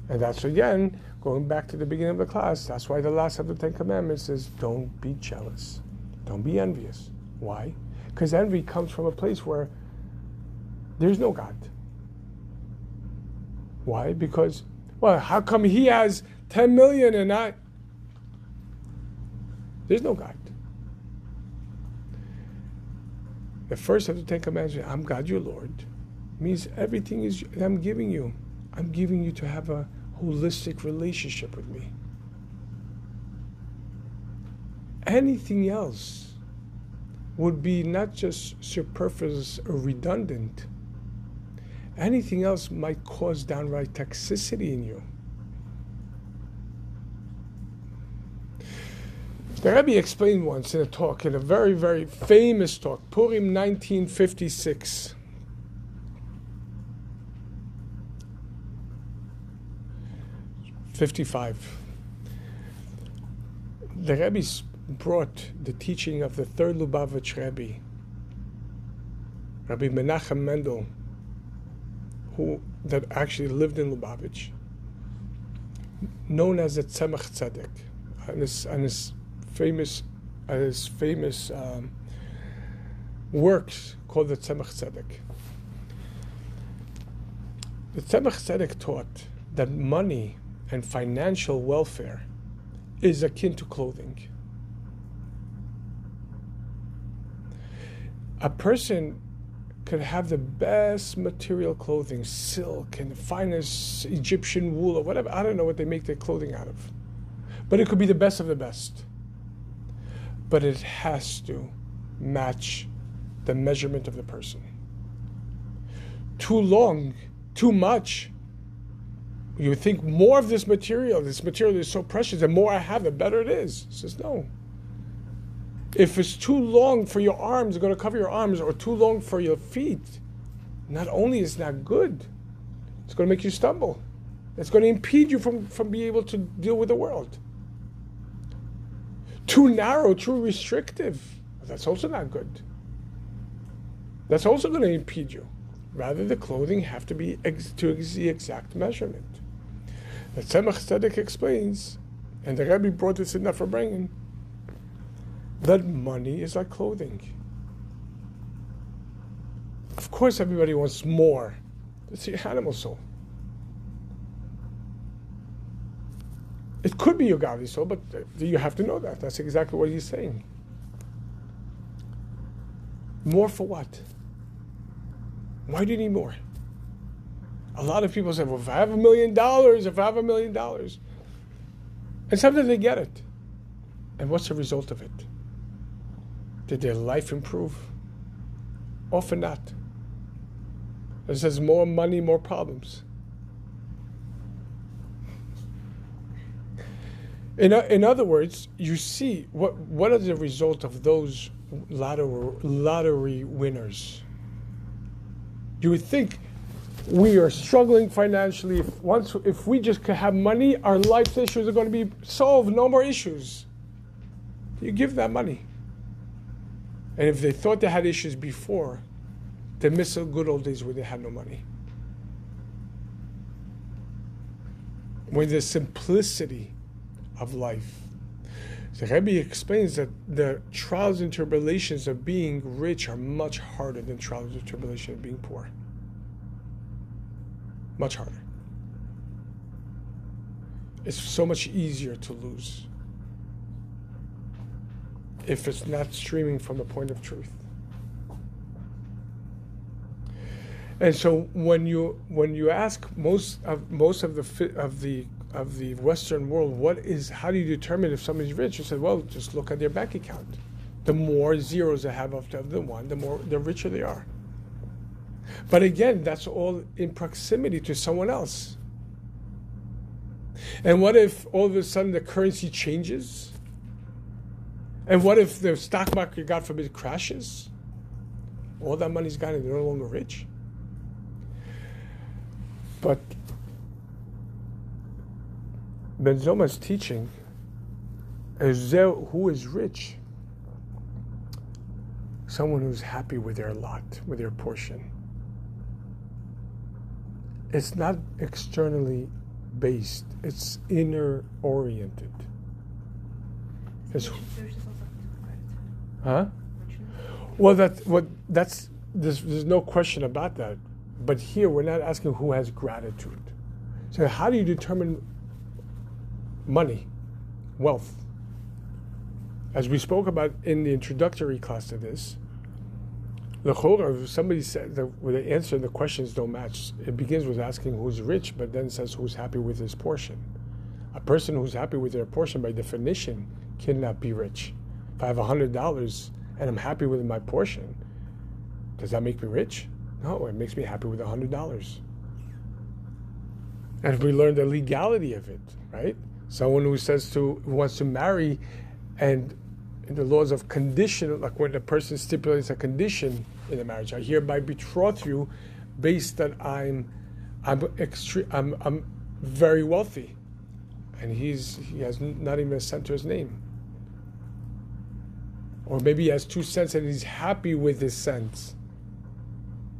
And that's, again, going back to the beginning of the class, that's why the last of the 10 Commandments is don't be jealous. Don't be envious. Why? Because envy comes from a place where there's no God. Why? Because, well, how come he has 10 million and I? There's no God. The first of the 10 Commandments, I'm God your Lord, means everything is I'm giving you. I'm giving you to have a holistic relationship with me. Anything else would be not just superfluous or redundant. Anything else might cause downright toxicity in you. The Rebbe explained once in a talk, in a very, very famous talk, Purim 1956. The Rebbe brought the teaching of the third Lubavitch Rebbe, Rabbi Menachem Mendel, that actually lived in Lubavitch, known as the Tzemach Tzedek, and his famous works called the Tzemach Tzedek. The Tzemach Tzedek taught that money and financial welfare is akin to clothing. A person could have the best material clothing, silk and the finest Egyptian wool or whatever. I don't know what they make their clothing out of. But it could be the best of the best. But it has to match the measurement of the person. Too long, too much. You would think more of this material is so precious, the more I have, the better it is. He says, no. If it's too long for your arms, it's going to cover your arms, or too long for your feet, not only is it not good, it's going to make you stumble. It's going to impede you from being able to deal with the world. Too narrow, too restrictive, that's also not good. That's also going to impede you. Rather, the clothing have to be to the exact measurement. The Tzemach Tzedek explains, and the Rebbe brought this in for bringing, that money is like clothing. Of course, everybody wants more. It's the animal soul. It could be your godly soul, but you have to know that. That's exactly what he's saying. More for what? Why do you need more? A lot of people say, well, if I have $1 million, and sometimes they get it. And what's the result of it? Did their life improve? Often not. It says more money, more problems. In other words, you see, what are the result of those lottery winners? You would think we are struggling financially. If we just could have money, our life's issues are going to be solved. No more issues. You give that money. And if they thought they had issues before, They miss the good old days where they had no money. When the simplicity of life. The Rebbe explains that the trials and tribulations of being rich are much harder than trials and tribulations of being poor. Much harder. It's so much easier to lose if it's not streaming from a point of truth. And so when you ask most of the Western world, how do you determine if somebody's rich? You said, well, just look at their bank account. The more zeros they have after the one, the richer they are. But again, that's all in proximity to someone else. And what if all of a sudden the currency changes? And what if the stock market, God forbid, crashes? All that money's gone and they're no longer rich. But Ben Zoma's teaching is who is rich? Someone who's happy with their lot, with their portion. It's not externally based, it's inner oriented. Huh? Well, there's no question about that. But here we're not asking who has gratitude. So how do you determine money, wealth? As we spoke about in the introductory class to this, somebody said that when the answer and the questions don't match, it begins with asking who's rich, but then says who's happy with his portion. A person who's happy with their portion, by definition, cannot be rich. If I have $100 and I'm happy with my portion, does that make me rich? No, it makes me happy with $100. And we learn the legality of it, right? Someone who wants to marry, and in the laws of condition, like when the person stipulates a condition in the marriage, I hereby betroth you, based that I'm very wealthy, and he has not even a cent to his name, or maybe he has 2 cents and he's happy with his cents.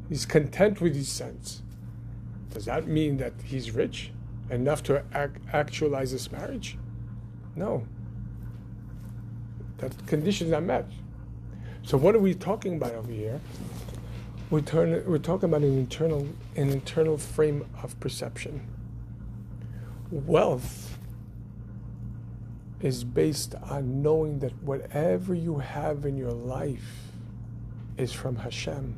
He's content with his cents. Does that mean that he's rich enough to actualize this marriage? No. That condition is not met. So what are we talking about over here? We're talking about an internal frame of perception. Wealth is based on knowing that whatever you have in your life is from Hashem.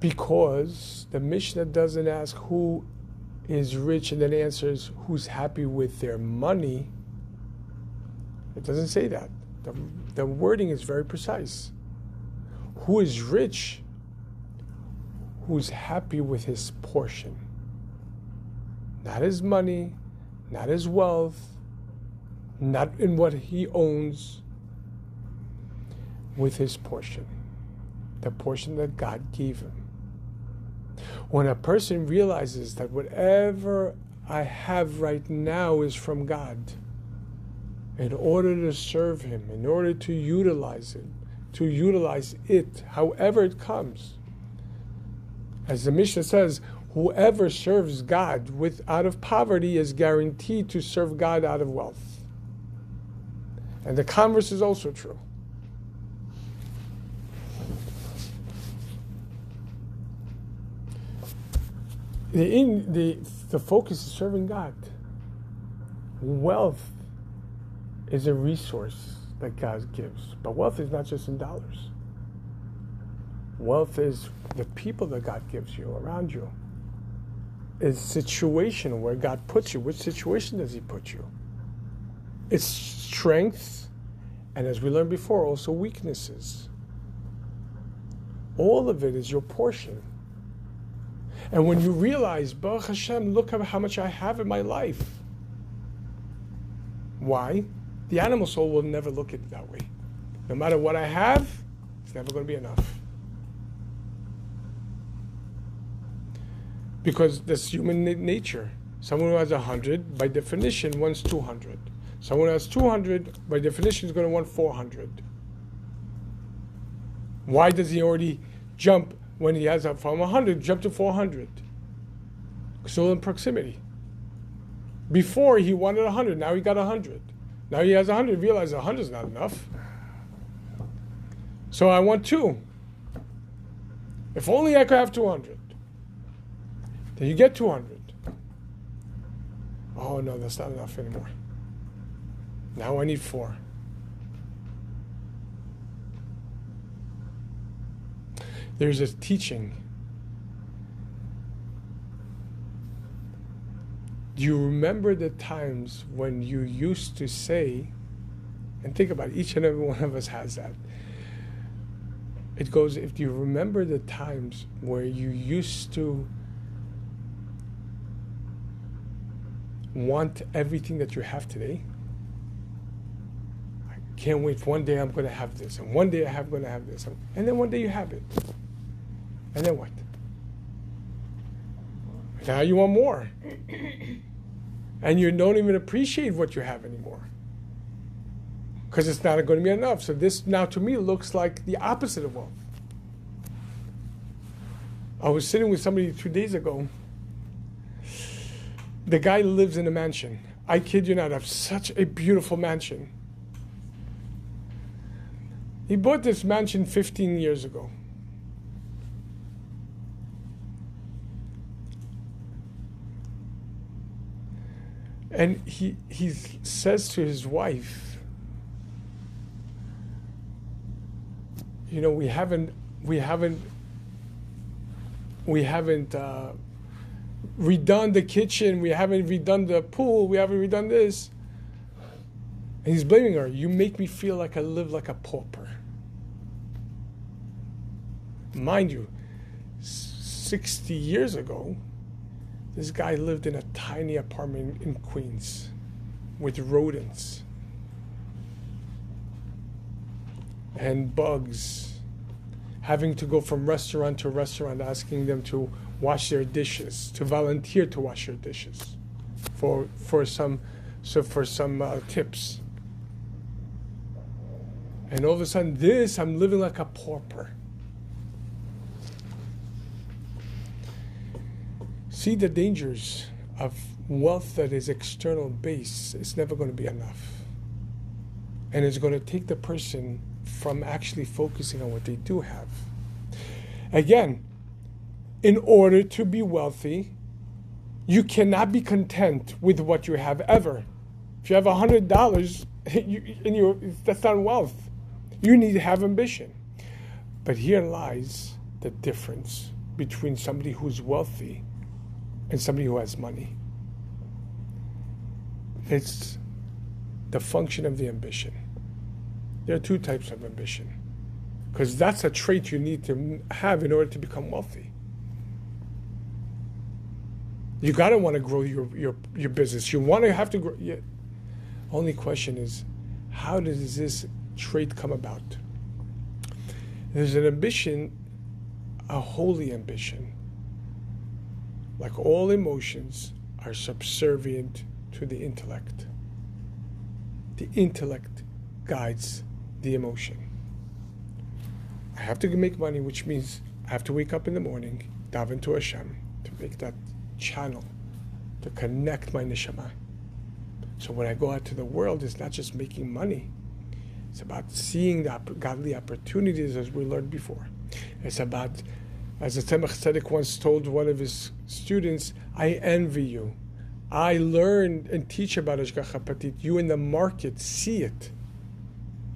Because the Mishnah doesn't ask who is rich and then answers who's happy with their money. It doesn't say that. The wording is very precise. Who is rich? Who's happy with his portion. Not his money, not his wealth, not in what he owns, with his portion. The portion that God gave him. When a person realizes that whatever I have right now is from God, in order to serve Him, in order to utilize it however it comes. As the Mishnah says, whoever serves God out of poverty is guaranteed to serve God out of wealth. And the converse is also true. The focus is serving God. Wealth is a resource that God gives. But wealth is not just in dollars. Wealth is the people that God gives you around you. It's situation where God puts you. Which situation does He put you? It's strengths, and as we learned before, also weaknesses. All of it is your portion. And when you realize, Baruch Hashem, look at how much I have in my life. Why? The animal soul will never look at it that way. No matter what I have, it's never going to be enough. Because that's human nature. Someone who has 100, by definition, wants 200. Someone who has 200, by definition, is going to want 400. Why does he already jump when he has from 100, jump to 400? Still in proximity. Before he wanted 100, now he got 100. Now he has 100, realizes 100 is not enough. So I want 2. If only I could have 200. Then you get 200. Oh no, that's not enough anymore. Now I need 4. There's a teaching. Do you remember the times when you used to say, and think about it, each and every one of us has that. It goes, if you remember the times where you used to want everything that you have today, I can't wait, one day I'm going to have this, and one day I'm going to have this, and then one day you have it. And then what? Now you want more. And you don't even appreciate what you have anymore. Because it's not going to be enough. So this now to me looks like the opposite of wealth. I was sitting with somebody 2 days ago. The guy lives in a mansion. I kid you not, I have such a beautiful mansion. He bought this mansion 15 years ago. And he says to his wife, you know, we haven't redone the kitchen, we haven't redone the pool, we haven't redone this. And he's blaming her. You make me feel like I live like a pauper. Mind you, 60 years ago, this guy lived in a tiny apartment in Queens with rodents and bugs, having to go from restaurant to restaurant asking them to wash their dishes, to volunteer to wash their dishes for some tips. And all of a sudden, I'm living like a pauper. See the dangers of wealth that is external base. It's never going to be enough. And it's going to take the person from actually focusing on what they do have. Again, in order to be wealthy, you cannot be content with what you have ever. If you have $100, that's not wealth. You need to have ambition. But here lies the difference between somebody who's wealthy and somebody who has money. It's the function of the ambition. There are 2 types of ambition, because that's a trait you need to have in order to become wealthy. You gotta want to grow your business. You want to have to grow. Only question is, how does this trait come about? There's an ambition, a holy ambition. Like all emotions are subservient to the intellect. The intellect guides the emotion. I have to make money, which means I have to wake up in the morning, daven to Hashem, to make that channel, to connect my neshama. So when I go out to the world, it's not just making money. It's about seeing the godly opportunities, as we learned before. It's about, as the Tzemach Tzedek once told one of his students, I envy you. I learn and teach about Hashgacha Pratit. You in the market see it.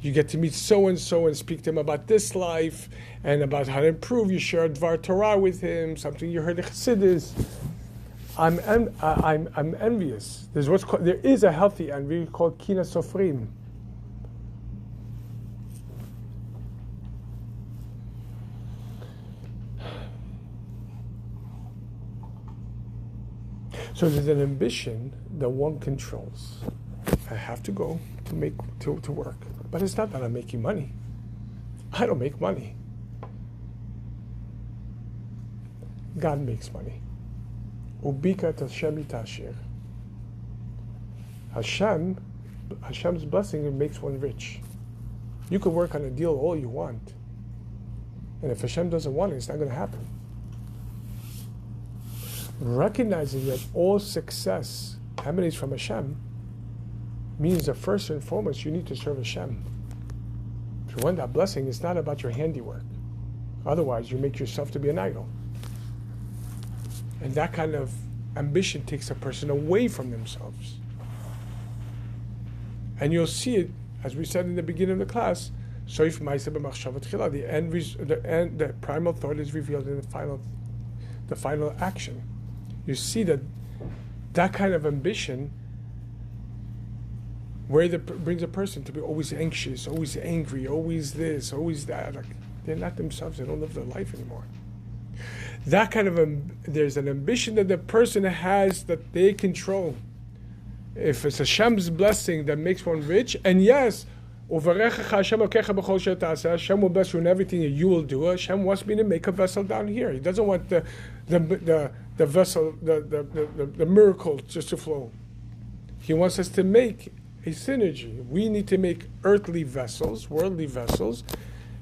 You get to meet so-and-so and speak to him about this life and about how to improve. You share Dvar Torah with him, something you heard in Chassidus. I'm envious. There is a healthy envy called Kina Sofrim. So there's an ambition that one controls. I have to go to work, but it's not that I'm making money. I don't make money. God makes money. Ubikat Hashem itashir. Hashem's blessing makes one rich. You can work on a deal all you want. And if Hashem doesn't want it, it's not going to happen. Recognizing that all success emanates from Hashem means that first and foremost, you need to serve Hashem. If you want that blessing, it's not about your handiwork. Otherwise, you make yourself to be an idol. And that kind of ambition takes a person away from themselves. And you'll see it, as we said in the beginning of the class, the primal thought is revealed in the final action. You see that kind of ambition brings a person to be always anxious, always angry, always this, always that. Like, they're not themselves. They don't live their life anymore. That kind of there's an ambition that the person has that they control. If it's Hashem's blessing that makes one rich, and yes, Hashem will bless you in everything that you will do. Hashem wants me to make a vessel down here. He doesn't want the vessel, the miracle just to flow. He wants us to make a synergy. We need to make earthly vessels, worldly vessels,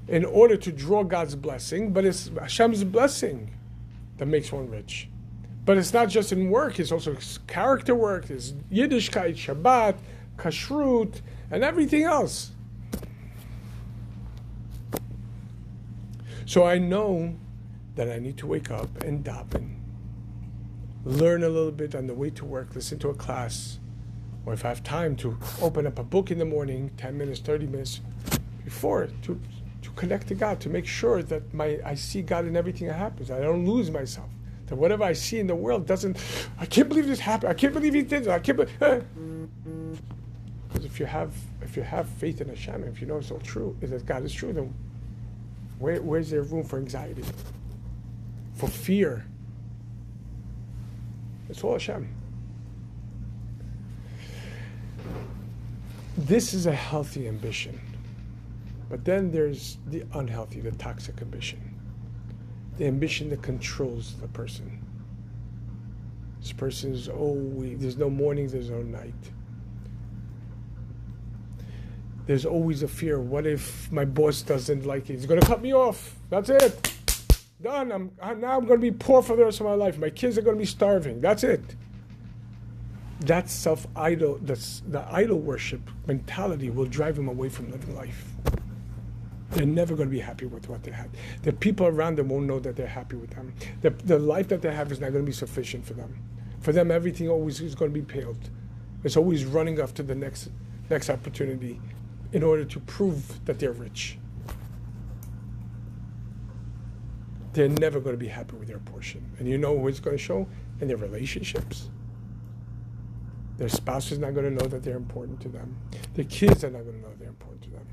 in order to draw God's blessing, but it's Hashem's blessing that makes one rich. But it's not just in work, it's also character work, it's Yiddishkeit, Shabbat, Kashrut, and everything else. So I know that I need to wake up and daven, learn a little bit on the way to work, listen to a class, or if I have time to open up a book in the morning, 10 minutes, 30 minutes before, to connect to God, to make sure that I see God in everything that happens. I don't lose myself. That whatever I see in the world I can't believe this happened. I can't believe he did it. Because if you have faith in Hashem, if you know it's all true, that God is true, then where's there room for anxiety, for fear? It's all Hashem. This is a healthy ambition. But then there's the unhealthy, the toxic ambition. The ambition that controls the person. This person is always, there's no morning, there's no night. There's always a fear. What if my boss doesn't like it? He's going to cut me off. That's it. Done. Now I'm going to be poor for the rest of my life. My kids are going to be starving. That's it. That self-idol, the idol worship mentality will drive them away from living life. They're never going to be happy with what they have. The people around them won't know that they're happy with them. The life that they have is not going to be sufficient for them. For them, everything always is going to be paled. It's always running after the next opportunity in order to prove that they're rich. They're never going to be happy with their portion. And you know who it's going to show? In their relationships. Their spouse is not going to know that they're important to them. Their kids are not going to know they're important to them.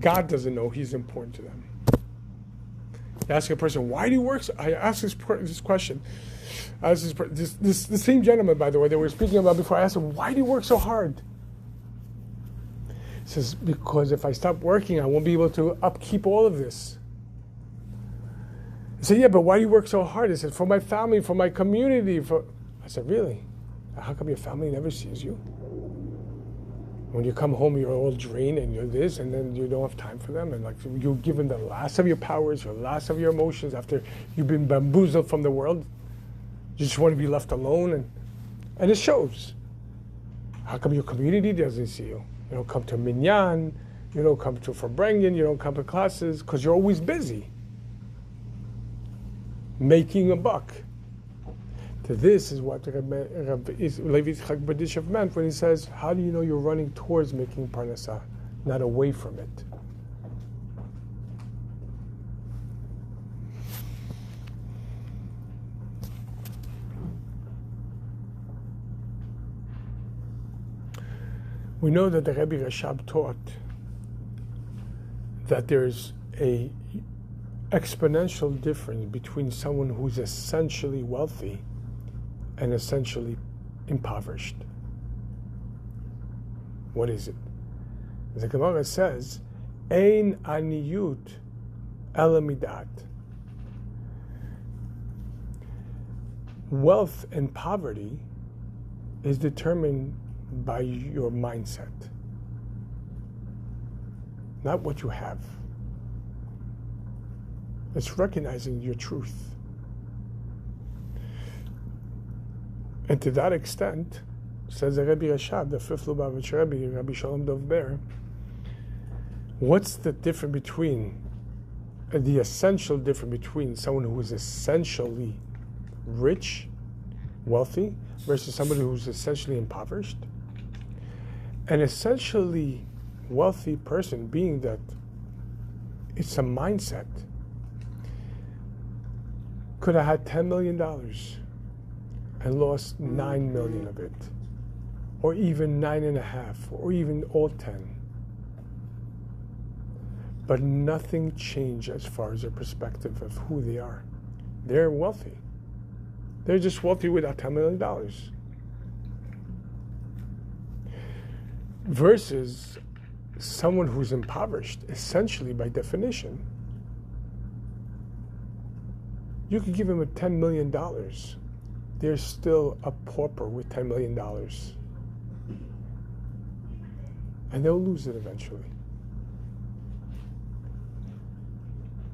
God doesn't know He's important to them. You ask a person, why do you work so? I asked this question. I asked this same gentleman, by the way, that we were speaking about before. I asked him, why do you work so hard? He says, because if I stop working, I won't be able to upkeep all of this. I said, yeah, but why do you work so hard? He said, for my family, for my community. I said, really? How come your family never sees you? When you come home, you're all drained and you're this, and then you don't have time for them. And like you're given the last of your powers, the last of your emotions after you've been bamboozled from the world. You just want to be left alone, and it shows. How come your community doesn't see you? You don't come to minyan, you don't come to farbrengen, you don't come to classes, because you're always busy making a buck. So this is what Rabbi Yitzchak Berditchev meant when he says, how do you know you're running towards making parnasah, not away from it? We know that the Rebbe Rashab taught that there's a exponential difference between someone who's essentially wealthy and essentially impoverished. What is it? The Gemara says, Ein aniyut ela midat. Wealth and poverty is determined by your mindset, not what you have. It's recognizing your truth. And to that extent, says the Rebbe Rashab, the fifth Lubavitch Rebbe, Rabbi Shalom Dov Ber, what's the difference between, the essential difference between someone who is essentially rich, wealthy, versus somebody who's essentially impoverished? An essentially wealthy person, being that it's a mindset, could have had $10 million and lost 9 million of it, or even 9.5, or even all 10. But nothing changed as far as their perspective of who they are. They're wealthy. They're just wealthy without $10 million. Versus someone who's impoverished, essentially by definition. You could give him a $10 million. They're still a pauper with $10 million. And they'll lose it eventually.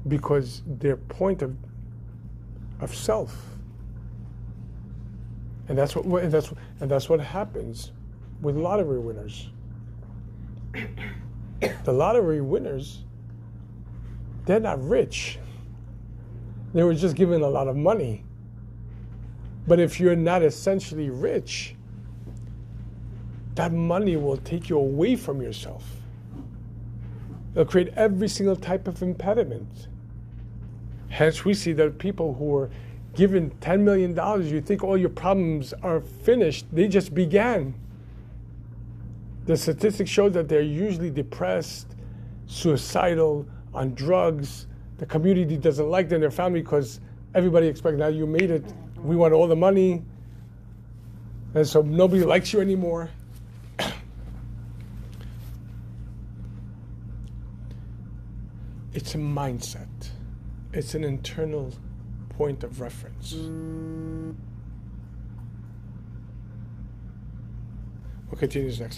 Because their point of self. And that's what happens with lottery winners. The lottery winners, they're not rich. They were just given a lot of money. But if you're not essentially rich, that money will take you away from yourself. It'll create every single type of impediment. Hence, we see that people who are given $10 million, you think all your problems are finished. They just began. The statistics show that they're usually depressed, suicidal, on drugs. The community doesn't like them, their family, because everybody expects, now you made it, we want all the money. And so nobody likes you anymore. It's a mindset. It's an internal point of reference. We'll continue this next time.